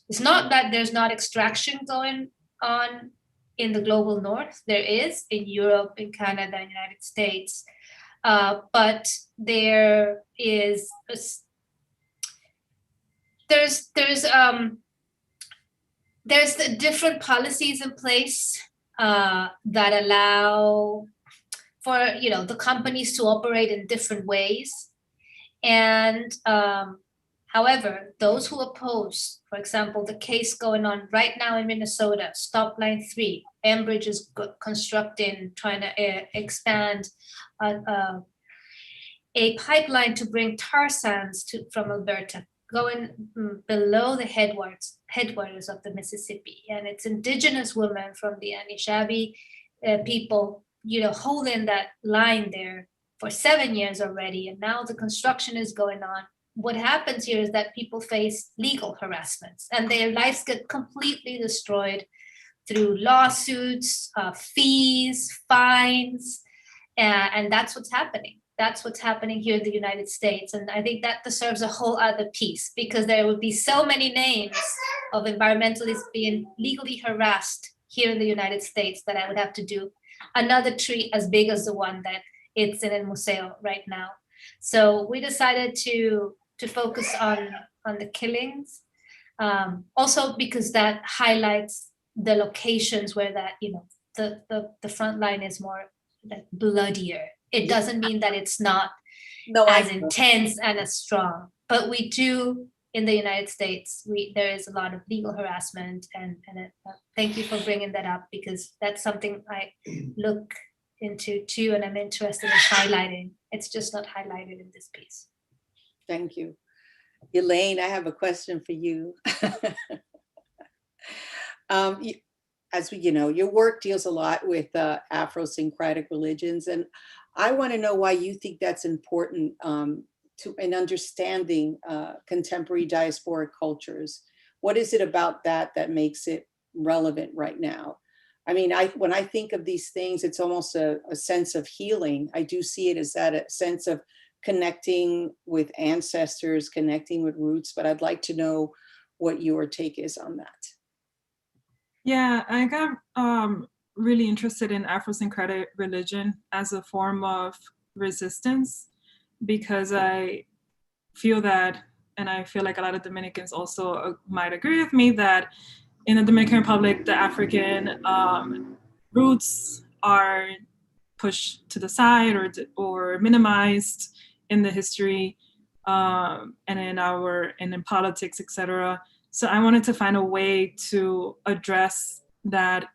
It's not that there's not extraction going on in the global North. There is in Europe, in Canada, in the United States. But there is there's the different policies in place that allow for the companies to operate in different ways, and however, those who oppose, for example, the case going on right now in Minnesota, Stop Line 3, Enbridge is constructing, trying to expand a pipeline to bring tar sands from Alberta, going below the headwaters of the Mississippi. And it's indigenous women from the Anishinaabe people, holding that line there for 7 years already, and now the construction is going on. What happens here is that people face legal harassments and their lives get completely destroyed through lawsuits, fees, fines, and that's what's happening. That's what's happening here in the United States. And I think that deserves a whole other piece, because there would be so many names of environmentalists being legally harassed here in the United States that I would have to do another tree as big as the one that it's in El Museo right now. So we decided to focus on the killings, also because that highlights the locations where that, you know, the front line is more like bloodier. It doesn't mean that it's not as intense and as strong, but we do in the United States, there is a lot of legal harassment, and thank you for bringing that up, because that's something I look into too, and I'm interested in highlighting. It's just not highlighted in this piece. Thank you. Yelaine, I have a question for you. As we, you know, your work deals a lot with Afro-syncretic religions, and I want to know why you think that's important in understanding contemporary diasporic cultures. What is it about that makes it relevant right now? I mean, when I think of these things, it's almost a sense of healing. I do see it as that, a sense of connecting with ancestors, connecting with roots, but I'd like to know what your take is on that. Yeah, I got really interested in Afro-syncretic religion as a form of resistance, because I feel that, and I feel like a lot of Dominicans also might agree with me, that in the Dominican Republic, the African roots are pushed to the side or minimized in the history and in politics, etc. So I wanted to find a way to address that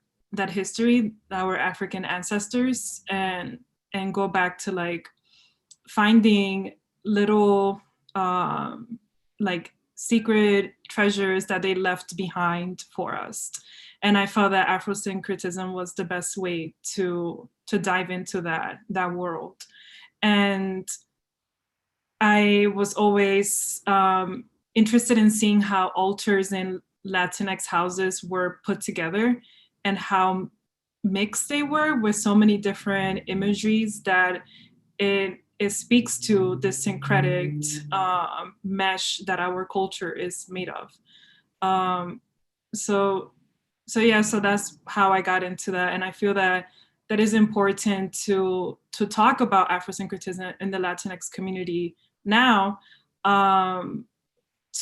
history, our African ancestors, and go back to like finding little like secret treasures that they left behind for us. And I felt that Afrosyncretism was the best way to dive into that world. And I was always interested in seeing how altars in Latinx houses were put together and how mixed they were with so many different imageries that it speaks to this syncretic mesh that our culture is made of. So that's how I got into that. And I feel that is important to talk about Afrosyncretism in the Latinx community now,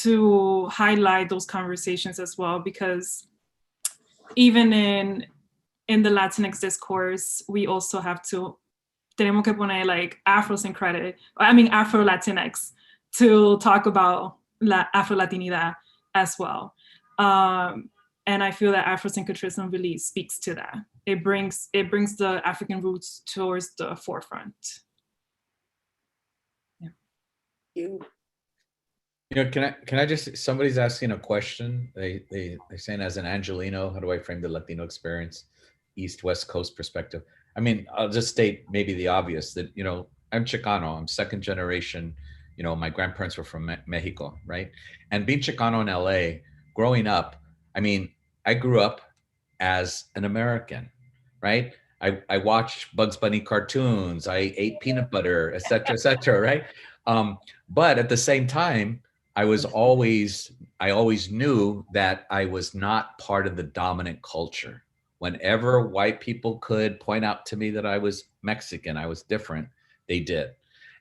to highlight those conversations as well, because even in the Latinx discourse, we also have to tenemos que poner like Afro-syncretic, Afro-Latinx to talk about Afro-Latinidad as well. And I feel that Afrosyncretism really speaks to that. It brings the African roots towards the forefront. Yeah. You know, can I just, somebody's asking a question. They're saying, as an Angelino, how do I frame the Latino experience, East-West Coast perspective? I mean, I'll just state maybe the obvious that, you know, I'm Chicano, I'm second generation, you know, my grandparents were from Mexico, right? And being Chicano in LA, growing up, I mean, I grew up as an American, right? I watched Bugs Bunny cartoons, I ate peanut butter, et cetera, right? But at the same time, I always knew that I was not part of the dominant culture. Whenever white people could point out to me that I was Mexican, I was different, they did.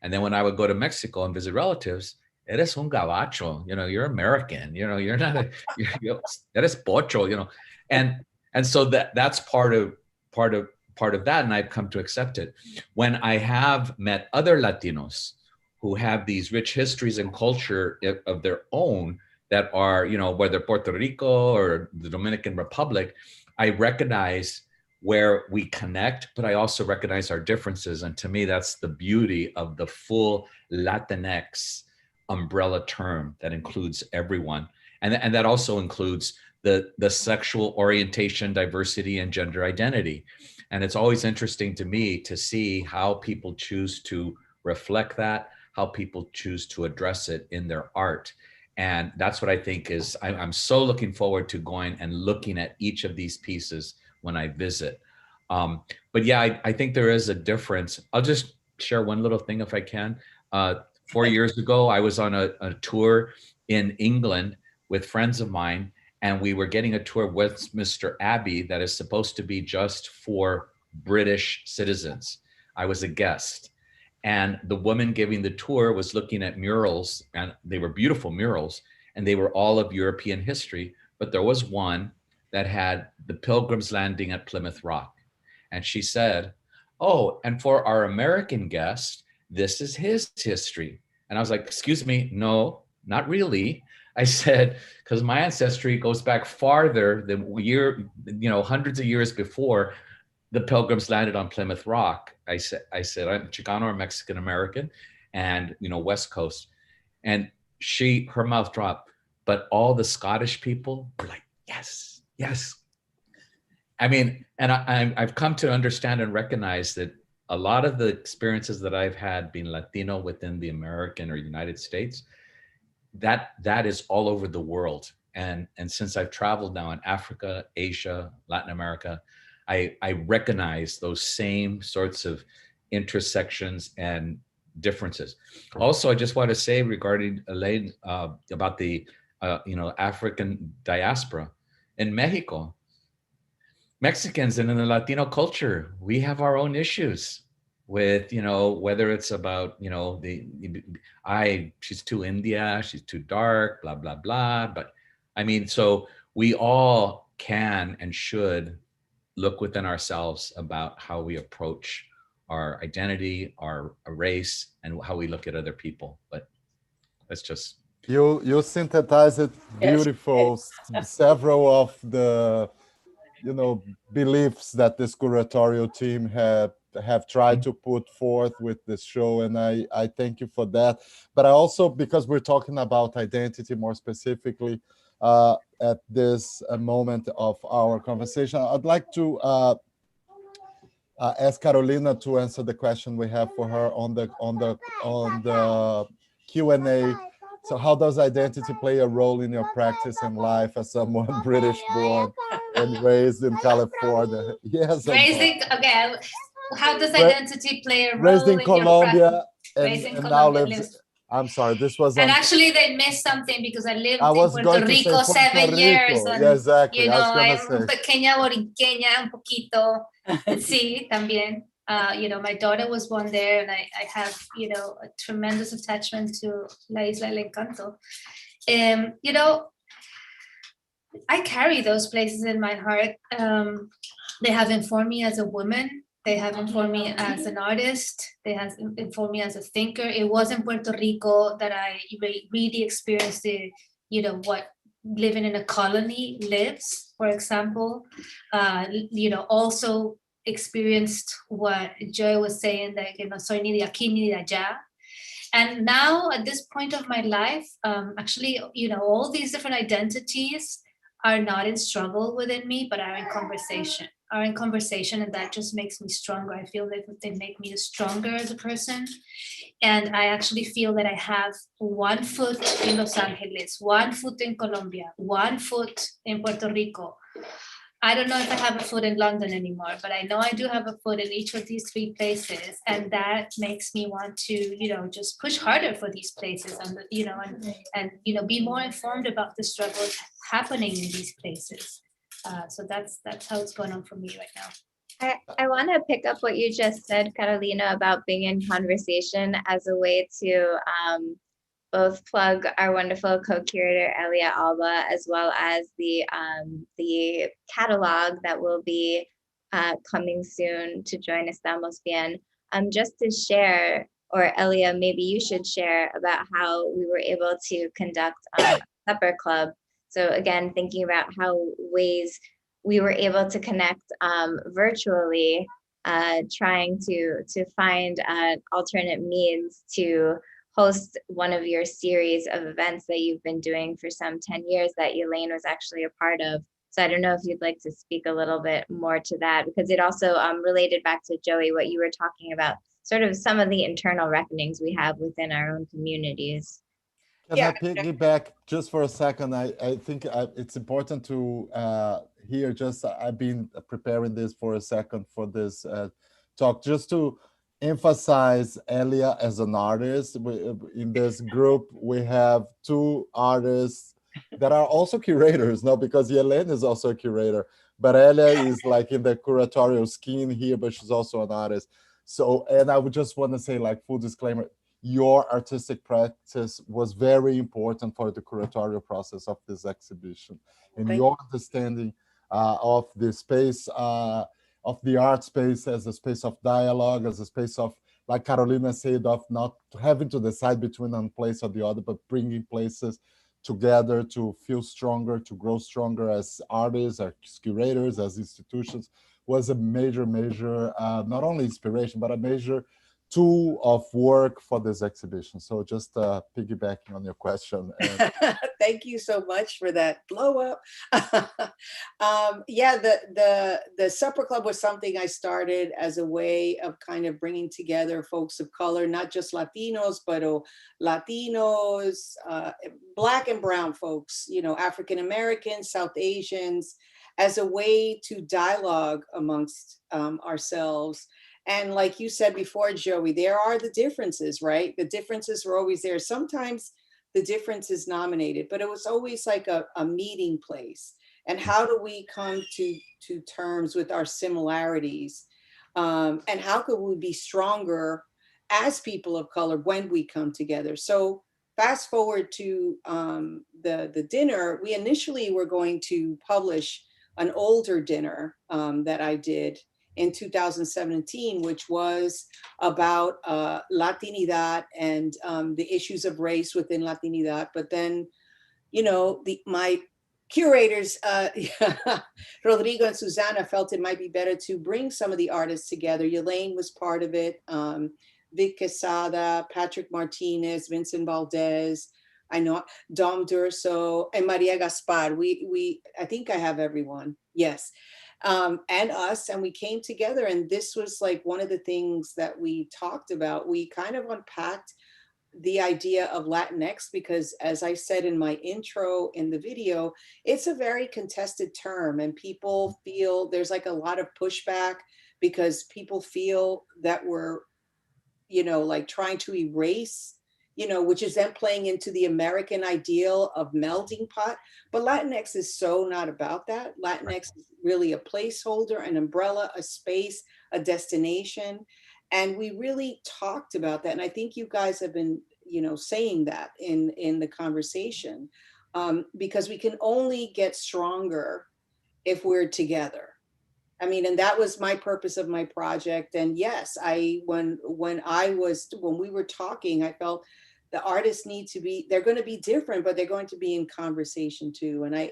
And then when I would go to Mexico and visit relatives, eres un gabacho, you know, you're American, you know, you're not eres pocho, you know. And so that's part of that, and I've come to accept it. When I have met other Latinos who have these rich histories and culture of their own that are, you know, whether Puerto Rico or the Dominican Republic, I recognize where we connect, but I also recognize our differences. And to me, that's the beauty of the full Latinx umbrella term that includes everyone. And that also includes the sexual orientation, diversity, and gender identity. And it's always interesting to me to see how people choose to reflect that, how people choose to address it in their art. And that's what I think is, I'm so looking forward to going and looking at each of these pieces when I visit. But yeah, I think there is a difference. I'll just share one little thing if I can. 4 years ago, I was on a tour in England with friends of mine, and we were getting a tour of Westminster Abbey that is supposed to be just for British citizens. I was a guest. And the woman giving the tour was looking at murals, and they were beautiful murals, and they were all of European history. But there was one that had the Pilgrims landing at Plymouth Rock. And she said, "Oh, and for our American guest, this is his history." And I was like, "Excuse me, no, not really." I said, because my ancestry goes back farther than hundreds of years before the Pilgrims landed on Plymouth Rock. I said, I'm Chicano or Mexican American, and West Coast. And her mouth dropped. But all the Scottish people were like, yes, yes. I mean, and I've come to understand and recognize that a lot of the experiences that I've had being Latino within the American or United States, that is all over the world. And since I've traveled now in Africa, Asia, Latin America, I recognize those same sorts of intersections and differences. Also, I just want to say regarding Yelaine about the African diaspora in Mexico, Mexicans and in the Latino culture, we have our own issues with whether it's about she's too India, she's too dark, blah blah blah. But I mean, so we all can and should look within ourselves about how we approach our identity, our race, and how we look at other people. But let's just you synthesize it beautiful. Yes. Several of the beliefs that this curatorial team have tried to put forth with this show, and I thank you for that. But I also, because we're talking about identity more specifically at this moment of our conversation, I'd like to ask Carolina to answer the question we have for her on the Q&A. So how does identity play a role in your practice and life as someone British born and raised in California? Yes. Okay. How does identity play a role raised in Colombia and now lives? I'm sorry, this was. And actually, they missed something because I lived in Puerto Rico 7 years. And, yeah, exactly. I'm pequeña boriqueña un poquito. Sí, también. My daughter was born there, and I have, a tremendous attachment to La Isla del Encanto. I carry those places in my heart. They have informed me as a woman. They have informed me as an artist. They have informed me as a thinker. It was in Puerto Rico that I really experienced what living in a colony lives, for example. Also experienced what Joey was saying, that no soy ni de aquí ni de allá. And now at this point of my life, actually, all these different identities are not in struggle within me, but are in conversation. And that just makes me stronger. I feel that they make me stronger as a person. And I actually feel that I have 1 foot in Los Angeles, 1 foot in Colombia, 1 foot in Puerto Rico. I don't know if I have a foot in London anymore, but I know I do have a foot in each of these 3 places. And that makes me want to, just push harder for these places and be more informed about the struggles happening in these places. So that's how it's going on for me right now. I want to pick up what you just said, Carolina, about being in conversation as a way to both plug our wonderful co-curator Elia Alba, as well as the catalog that will be coming soon to join Estamos Bien. Just to share, or Elia, maybe you should share about how we were able to conduct a supper club. So again, thinking about how ways we were able to connect virtually, trying to find alternate means to host one of your series of events that you've been doing for some 10 years that Yelaine was actually a part of. So I don't know if you'd like to speak a little bit more to that, because it also related back to Joey, what you were talking about, sort of some of the internal reckonings we have within our own communities. Can I piggyback just for a second? I think it's important to hear, just I've been preparing this for a second for this talk, just to emphasize Elia as an artist. In this group, we have two artists that are also curators, no, because Yelaine is also a curator, but Elia is like in the curatorial scheme here, but she's also an artist. So, and I would just want to say, like, full disclaimer, your artistic practice was very important for the curatorial process of this exhibition, and your understanding of the space, of the art space as a space of dialogue, as a space of, like Carolina said, of not having to decide between one place or the other, but bringing places together to feel stronger, to grow stronger as artists, as curators, as institutions, was a major, not only inspiration, but a major tool of work for this exhibition. So just piggybacking on your question. Thank you so much for that blow up. Yeah, the Supper Club was something I started as a way of kind of bringing together folks of color, not just Latinos, but Latinos, Black and brown folks, you know, African Americans, South Asians, as a way to dialogue amongst ourselves. And like you said before, Joey, there are the differences, right? The differences were always there. Sometimes the difference is nominated, but it was always like a meeting place. And how do we come to terms with our similarities? And how could we be stronger as people of color when we come together? So fast forward to the dinner, we initially were going to publish an older dinner that I did in 2017, which was about Latinidad and the issues of race within Latinidad. But then, you know, my curators, Rodrigo and Susana, felt it might be better to bring some of the artists together. Yelaine was part of it, Vic Quesada, Patrick Martinez, Vincent Valdez, I know Dom Durso, and Maria Gaspar. I think I have everyone, yes. And us, and we came together, and this was like one of the things that we talked about. We kind of unpacked the idea of Latinx, because as I said in my intro in the video, it's a very contested term, and people feel there's like a lot of pushback because people feel that we're, you know, like trying to erase, you know, which is then playing into the American ideal of melding pot. But Latinx is so not about that. Latinx is really a placeholder, an umbrella, a space, a destination. And we really talked about that. And I think you guys have been, you know, saying that in the conversation, because we can only get stronger if we're together. I mean, and that was my purpose of my project. And yes, when we were talking, I felt the artists need to be, they're going to be different, but they're going to be in conversation too. And I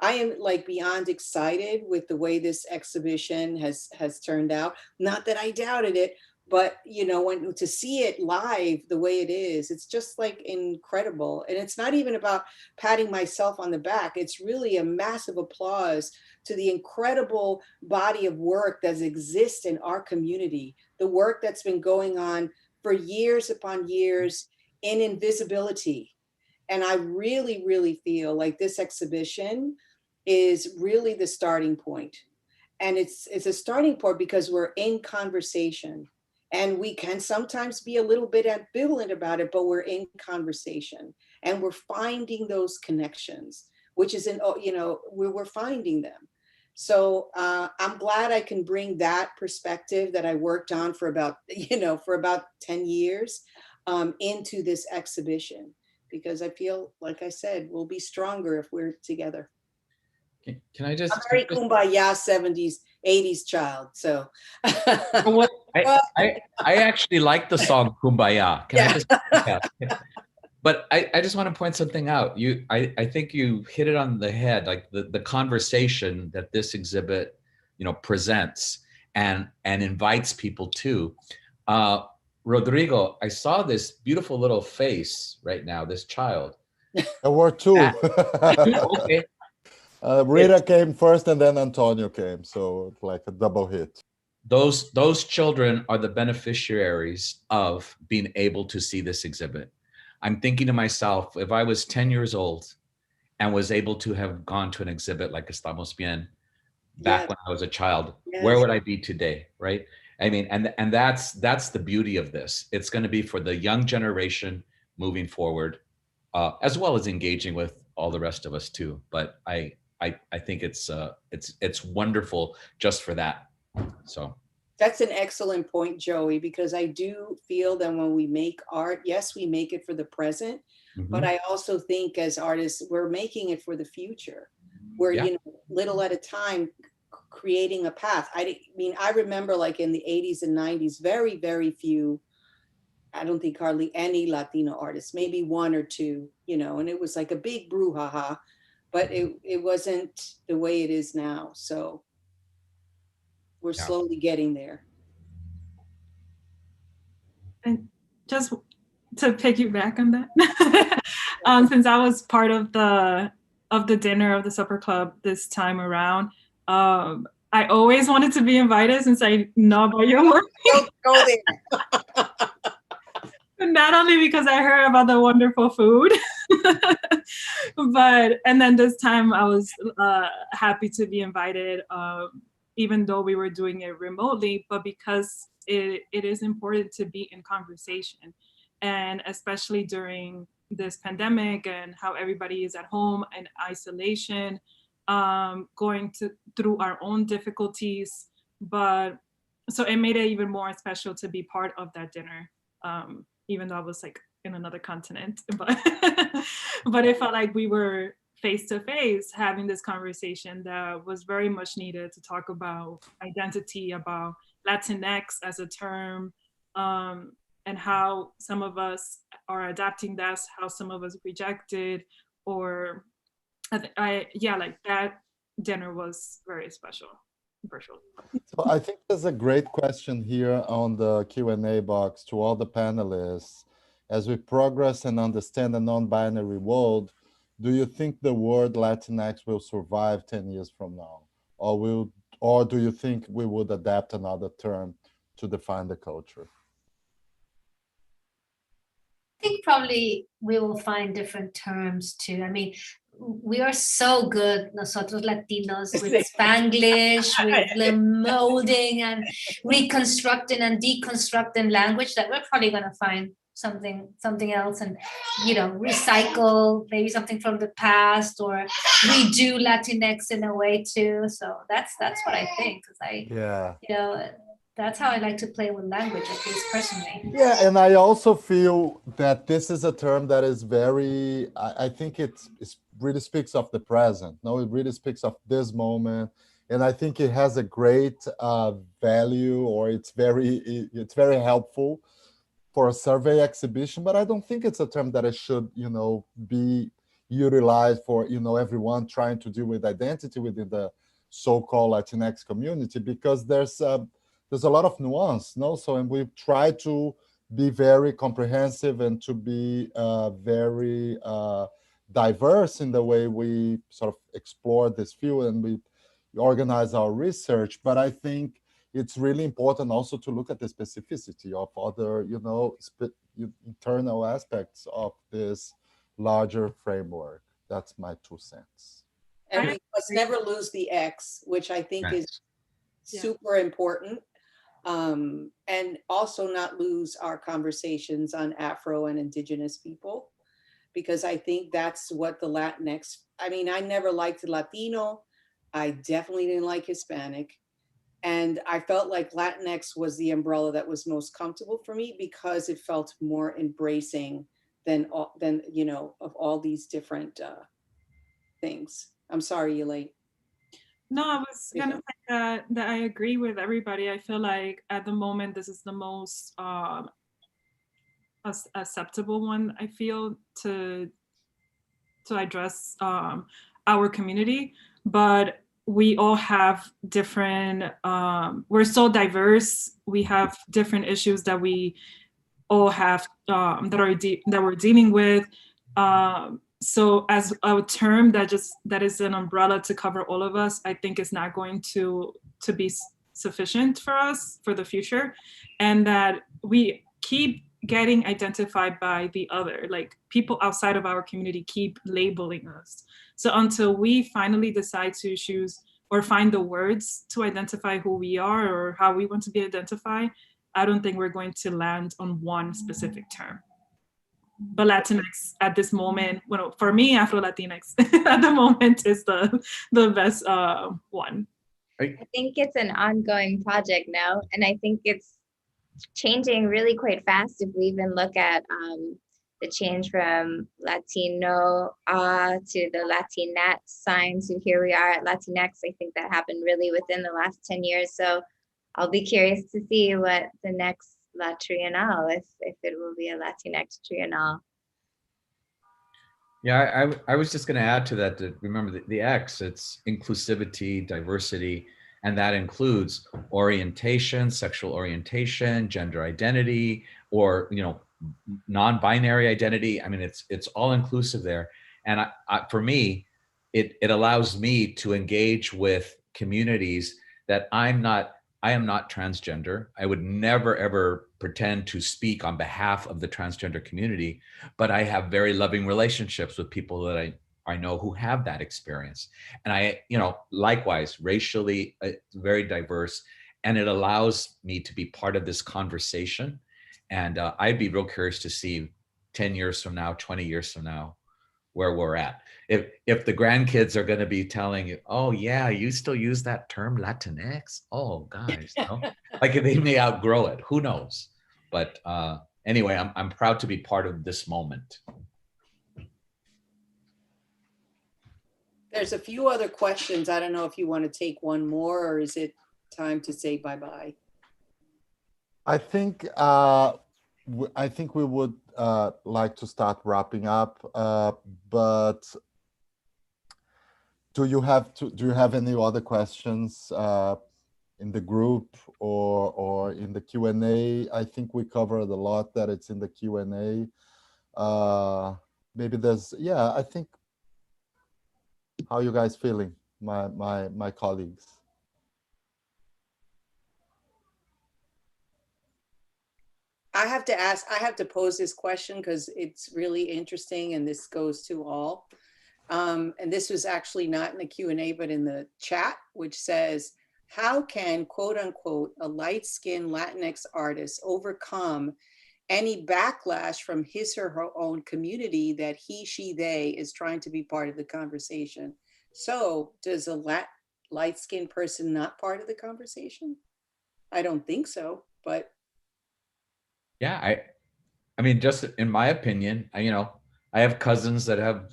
am like beyond excited with the way this exhibition has turned out. Not that I doubted it, but you know, to see it live the way it is, it's just like incredible. And it's not even about patting myself on the back. It's really a massive applause to the incredible body of work that exists in our community, the work that's been going on for years upon years in invisibility. And I really, really feel like this exhibition is really the starting point. And it's a starting point because we're in conversation. And we can sometimes be a little bit ambivalent about it, but we're in conversation and we're finding those connections, which is we're finding them. So I'm glad I can bring that perspective that I worked on for about 10 years into this exhibition, because I feel, like I said, we'll be stronger if we're together. Can I just? I'm very kumbaya 70s, 80s child. So. What? I actually like the song Kumbaya. But I just want to point something out. I think you hit it on the head, like the conversation that this exhibit, presents and invites people to. Rodrigo, I saw this beautiful little face right now, this child. There were two. Okay. Rita came first and then Antonio came. So like a double hit. Those children are the beneficiaries of being able to see this exhibit. I'm thinking to myself, if I was 10 years old and was able to have gone to an exhibit like Estamos Bien back when I was a child, where would I be today, right? I mean, and that's the beauty of this. It's going to be for the young generation moving forward, as well as engaging with all the rest of us too. But I think it's wonderful just for that. So that's an excellent point, Joey, because I do feel that when we make art, yes, we make it for the present, but I also think as artists, we're making it for the future. We're, you know, little at a time, creating a path. I mean, I remember like in the 80s and 90s, very, very few, I don't think hardly any Latino artists, maybe one or two, you know, and it was like a big brouhaha, but it wasn't the way it is now. So we're slowly getting there. And just to piggyback on that, since I was part of the dinner of the supper club this time around, I always wanted to be invited since I know about your work. Don't go there. Not only because I heard about the wonderful food, and then this time I was happy to be invited, even though we were doing it remotely, but because it is important to be in conversation, and especially during this pandemic and how everybody is at home in isolation, going through our own difficulties. But so it made it even more special to be part of that dinner, even though I was like in another continent, but it felt like we were face to face having this conversation that was very much needed to talk about identity, about Latinx as a term, and how some of us are adapting that, how some of us reject it, or like that dinner was very special. Virtual. So I think there's a great question here on the Q&A box to all the panelists. As we progress and understand the non-binary world, do you think the word Latinx will survive 10 years from now? Or do you think we would adapt another term to define the culture? I think probably we will find different terms too. I mean, we are so good, nosotros Latinos, with Spanglish, with the molding and reconstructing and deconstructing language, that we're probably going to find something else, and, you know, recycle maybe something from the past, or redo Latinx in a way too. So that's what I think, because you know, that's how I like to play with language, at least personally. Yeah, and I also feel that this is a term that is very, I think it really speaks of the present. No, it really speaks of this moment. And I think it has a great value, or it's very helpful for a survey exhibition, but I don't think it's a term that it should, you know, be utilized for, you know, everyone trying to deal with identity within the so-called Latinx community, because there's a lot of nuance, no? So, and we try to be very comprehensive and to be very diverse in the way we sort of explore this field and we organize our research. But I think it's really important also to look at the specificity of other, you know, internal aspects of this larger framework. That's my 2 cents. And we must never lose the X, which I think is super important. And also not lose our conversations on Afro and Indigenous people, because I think that's what the Latinx, I mean, I never liked Latino. I definitely didn't like Hispanic. And I felt like Latinx was the umbrella that was most comfortable for me, because it felt more embracing than you know, of all these different things. I'm sorry, Yelaine. No, I was gonna say that I agree with everybody. I feel like at the moment this is the most acceptable one, I feel, to address our community, but we all have different, we're so diverse, we have different issues that we all have that we're dealing with. So as a term that is an umbrella to cover all of us, I think is not going to be sufficient for us for the future, and that we keep getting identified by the other, like people outside of our community keep labeling us. So until we finally decide to choose or find the words to identify who we are or how we want to be identified, I don't think we're going to land on one specific term. But Latinx at this moment, well, for me, Afro-Latinx at the moment is the best one. I think it's an ongoing project now, and I think it's changing really quite fast. If we even look at the change from Latino to the Latinx sign to here we are at Latinx, I think that happened really within the last 10 years. So I'll be curious to see what the next La Trienal, if it will be a Latinx Trienal. Yeah, I was just going to add to that, remember the X, it's inclusivity, diversity, and that includes orientation, sexual orientation, gender identity, or, you know, non-binary identity. I mean, it's all inclusive there. And for me, it allows me to engage with communities that I am not transgender. I would never, ever pretend to speak on behalf of the transgender community, but I have very loving relationships with people that I know who have that experience. And I, you know, likewise, racially, very diverse, and it allows me to be part of this conversation. And I'd be real curious to see 10 years from now, 20 years from now, where we're at. If the grandkids are going to be telling you, oh yeah, you still use that term Latinx? Oh guys, you know? Like they may outgrow it, who knows? But anyway, I'm proud to be part of this moment. There's a few other questions. I don't know if you want to take one more, or is it time to say bye-bye? I think we would like to start wrapping up, but do you have any other questions in the group or in the Q&A? I think we covered a lot that it's in the Q&A. Maybe there's, yeah, I think, how are you guys feeling, my colleagues? I have to pose this question because it's really interesting, and this goes to all. And this was actually not in the Q&A, but in the chat, which says, how can, quote unquote, a light-skinned Latinx artist overcome any backlash from his or her own community that he, she, they is trying to be part of the conversation? So does a light-skinned person not part of the conversation? I don't think so, but. Yeah, I mean, just in my opinion, I have cousins that have,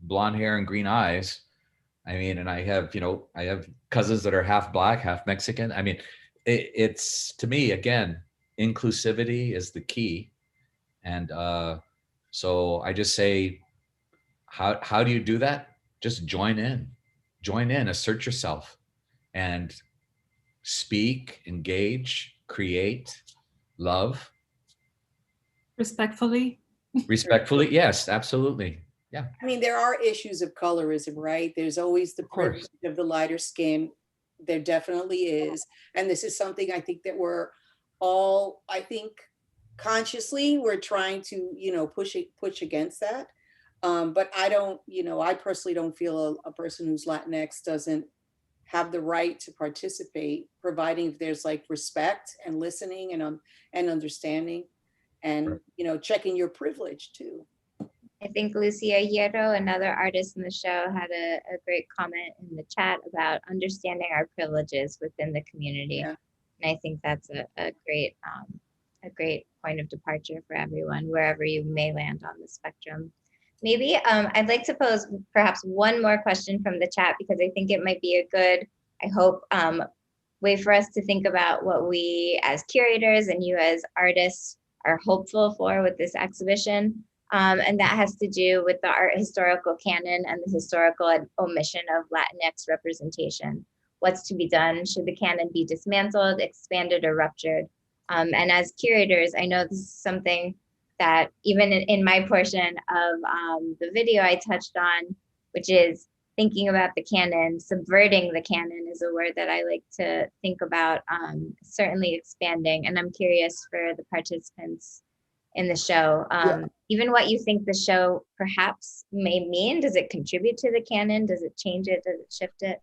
blonde hair and green eyes. I mean, and I have cousins that are half Black, half Mexican. I mean, it's, to me, again, inclusivity is the key. And so I just say, how do you do that? Just join in, assert yourself, and speak, engage, create, love. Respectfully. Respectfully, yes, absolutely. Yeah. I mean, there are issues of colorism, right? There's always the privilege of the lighter skin. There definitely is. And this is something I think that we're all, I think, consciously, we're trying to, push against that. But I don't, I personally don't feel a person who's Latinx doesn't have the right to participate, providing if there's like respect and listening and understanding, and checking your privilege too. I think Lucia Hierro, another artist in the show, had a great comment in the chat about understanding our privileges within the community. Yeah. And I think that's a great point of departure for everyone, wherever you may land on the spectrum. Maybe I'd like to pose perhaps one more question from the chat, because I think it might be a good, I hope, way for us to think about what we as curators and you as artists are hopeful for with this exhibition. And that has to do with the art historical canon and the historical omission of Latinx representation. What's to be done? Should the canon be dismantled, expanded, or ruptured? And as curators, I know this is something that even in my portion of the video I touched on, which is thinking about the canon, subverting the canon is a word that I like to think about, certainly expanding. And I'm curious for the participants in the show, even what you think the show perhaps may mean. Does it contribute to the canon? Does it change it? Does it shift it?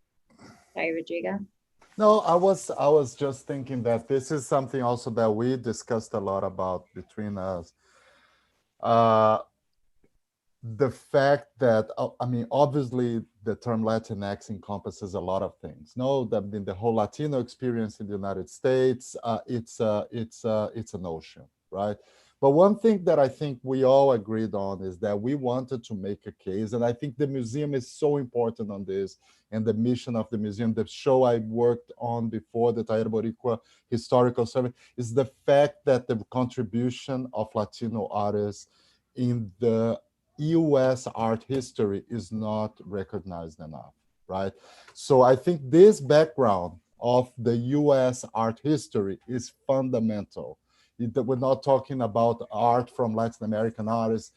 Sorry, Rodrigo. No, I was just thinking that this is something also that we discussed a lot about between us. The fact that, I mean, obviously the term Latinx encompasses a lot of things. No, the whole Latino experience in the United States, it's a notion, right? But one thing that I think we all agreed on is that we wanted to make a case, and I think the museum is so important on this, and the mission of the museum, the show I worked on before, the Taller Boricua Historical Survey, is the fact that the contribution of Latino artists in the US art history is not recognized enough, right? So I think this background of the US art history is fundamental. We're not talking about art from Latin American artists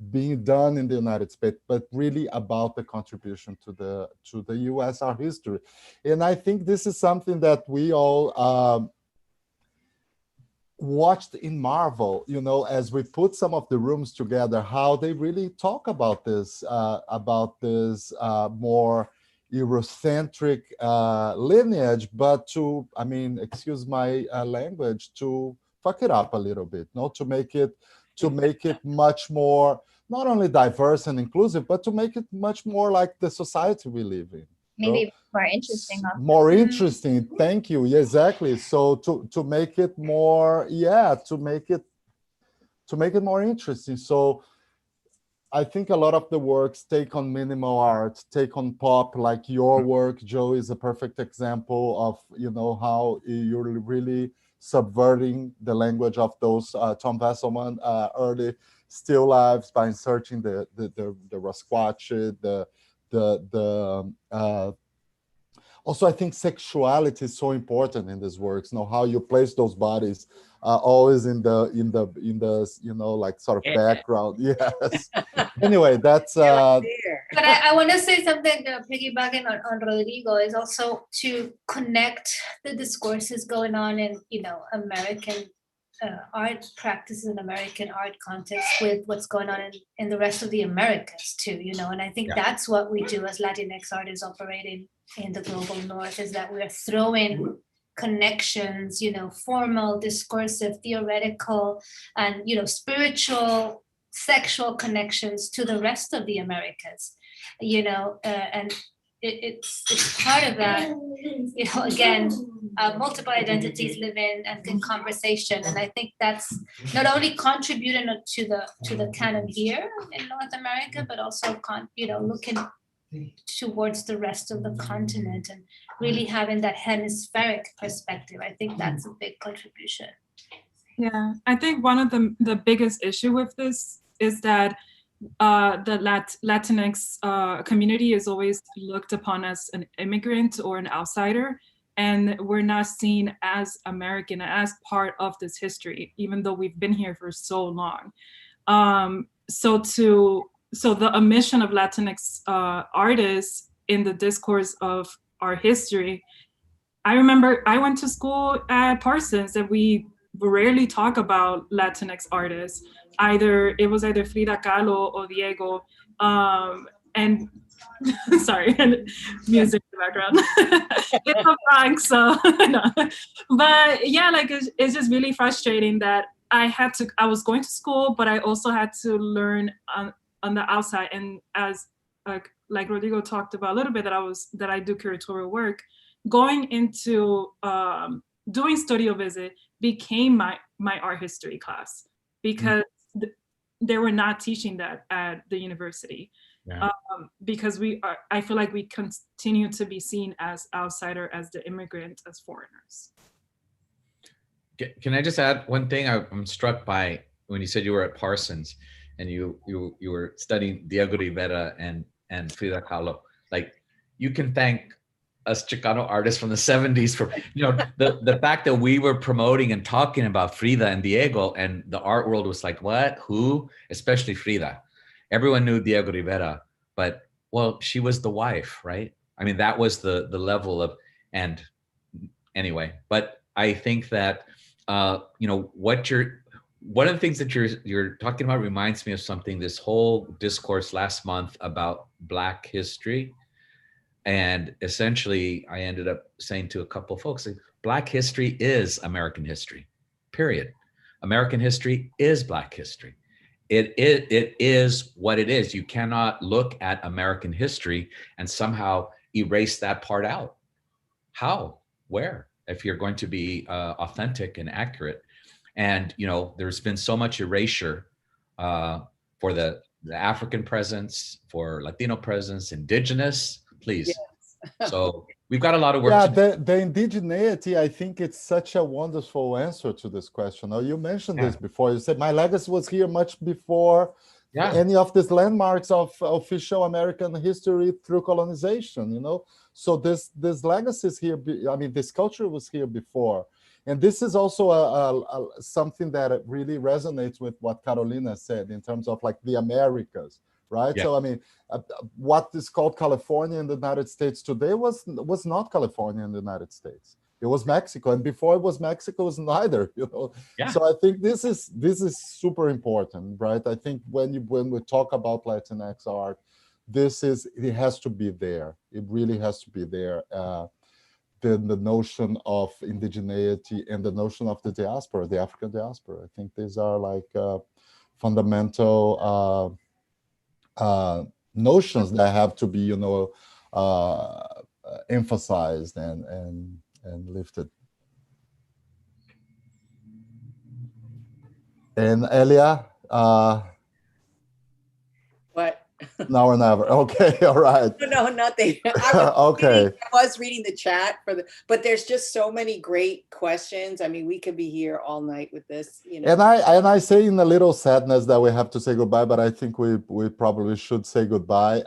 being done in the United States, but really about the contribution to the US art history. And I think this is something that we all watched in Marvel, you know, as we put some of the rooms together, how they really talk about this more Eurocentric lineage, but to, I mean, excuse my language, to fuck it up a little bit, no, to make it much more not only diverse and inclusive, but to make it much more like the society we live in. Maybe more interesting. Also. More interesting. Thank you. Yeah, exactly. So to make it more, to make it more interesting. So I think a lot of the works take on minimal art, take on pop, like your work, Joe, is a perfect example of, you know, how you're really subverting the language of those Tom Vesselman early still lives by inserting the Rasquatch, also, I think sexuality is so important in these works. You know, how you place those bodies always in the you know, like sort of background. Yes. Anyway, that's. But I want to say something piggybacking on Rodrigo is also to connect the discourses going on in, you know, American art practices and American art context with what's going on in the rest of the Americas too, you know, and I think that's what we do as Latinx artists operating in the global north, is that we're throwing connections, you know, formal, discursive, theoretical, and, you know, spiritual, sexual connections to the rest of the Americas, you know, and it's part of that, you know, again, multiple identities live in and in conversation, and I think that's not only contributing to the canon here in North America, but also you know, looking towards the rest of the continent and really having that hemispheric perspective. I think that's a big contribution. Yeah, I think one of the biggest issue with this is that the Latinx community is always looked upon as an immigrant or an outsider, and we're not seen as American, as part of this history, even though we've been here for so long. So the omission of Latinx artists in the discourse of our history, I remember I went to school at Parsons and we rarely talk about Latinx artists. It was either Frida Kahlo or Diego, and sorry, music in the background. It's a prank, so no. But yeah, like it's just really frustrating that I was going to school, but I also had to learn on the outside. And as like Rodrigo talked about a little bit, that I do curatorial work, going into doing studio visit became my art history class, because they were not teaching that at the university. Yeah. Because I feel like we continue to be seen as outsider, as the immigrant, as foreigners. Can I just add one thing? I'm struck by when you said you were at Parsons and you were studying Diego Rivera and Frida Kahlo. Like, you can thank us Chicano artists from the 70s. From, the fact that we were promoting and talking about Frida and Diego, and the art world was like, what, who? Especially Frida. Everyone knew Diego Rivera, but well, she was the wife, right? I mean, that was the level of, and anyway, but I think that, one of the things that you're talking about reminds me of something, this whole discourse last month about Black history. And essentially, I ended up saying to a couple of folks, like, Black history is American history, period. American history is Black history. It is what it is. You cannot look at American history and somehow erase that part out. How? Where? If you're going to be authentic and accurate. And, there's been so much erasure for the African presence, for Latino presence, indigenous, please. Yes. So we've got a lot of work to do. The indigeneity, I think it's such a wonderful answer to this question. Now, you mentioned this before. You said my legacy was here much before any of these landmarks of official American history through colonization, So this legacy is here. I mean, this culture was here before. And this is also something that really resonates with what Carolina said in terms of like the Americas, right? Yeah. So, I mean, what is called California in the United States today was not California in the United States. It was Mexico. And before it was Mexico, it was neither, Yeah. So I think this is super important, right? I think when we talk about Latinx art, it has to be there. It really has to be there. The notion of indigeneity and the notion of the diaspora, the African diaspora. I think these are like fundamental notions that have to be, emphasized and lifted. And Elia, what? Now or never. Okay, all right. No, nothing. I was reading the chat but there's just so many great questions. I mean, we could be here all night with this, And I say in a little sadness that we have to say goodbye, but I think we probably should say goodbye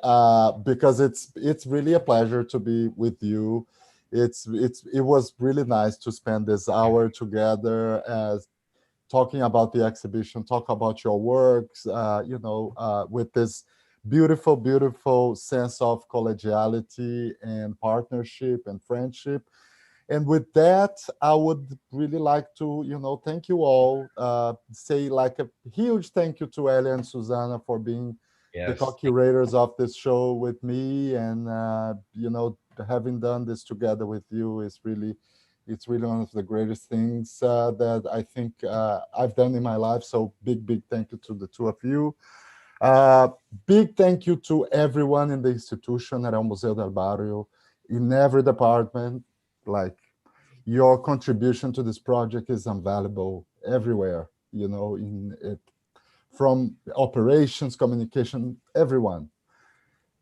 because it's really a pleasure to be with you. It was really nice to spend this hour together as talking about the exhibition, talk about your works, with this beautiful sense of collegiality and partnership and friendship. And with that, I would really like to, thank you all. Say like a huge thank you to Elia and Susanna for being the co-curators of this show with me, and having done this together with you is really. It's really one of the greatest things that I think I've done in my life. So big thank you to the two of you. Big thank you to everyone in the institution at El Museo del Barrio, in every department. Like, your contribution to this project is invaluable everywhere, from operations, communication, everyone.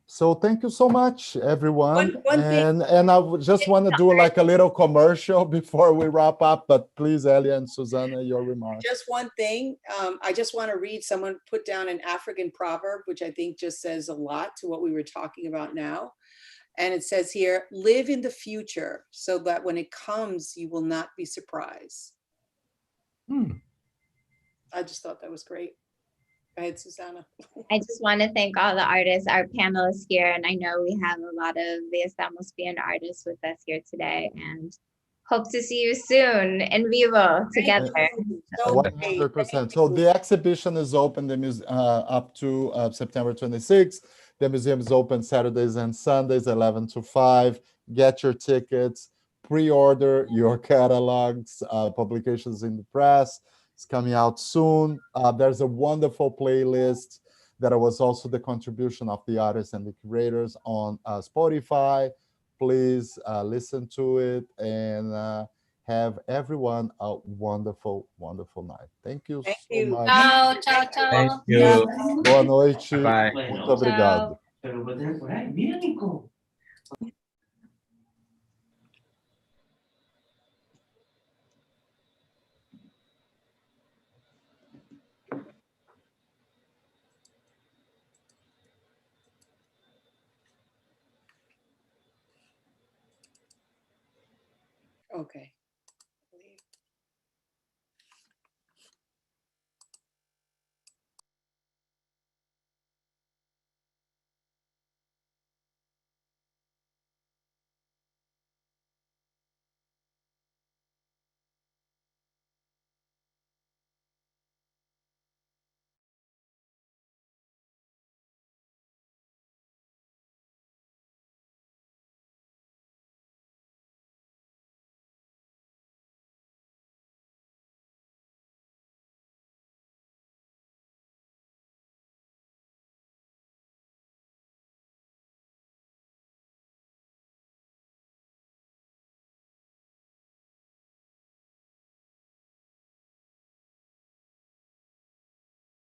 So thank you so much, everyone. And I just want to do like a little commercial before we wrap up, but please, Elia and Susanna, your remarks. Just one thing. I just want to read, someone put down an African proverb, which I think just says a lot to what we were talking about now. And it says here, live in the future so that when it comes, you will not be surprised. I just thought that was great. Go ahead, Susanna. I just want to thank all the artists, our panelists here, and I know we have a lot of the Estamos Bien artists with us here today, and hope to see you soon in vivo together. 100%. So the exhibition is open up to September 26th. The museum is open Saturdays and Sundays, 11 to 5. Get your tickets, pre-order your catalogs, publications in the press. It's coming out soon. There's a wonderful playlist that was also the contribution of the artists and the curators on Spotify. Please listen to it and have everyone a wonderful night. Thank you so much. Ciao. Thank you. Boa noite. Bye. Muito obrigado. Okay.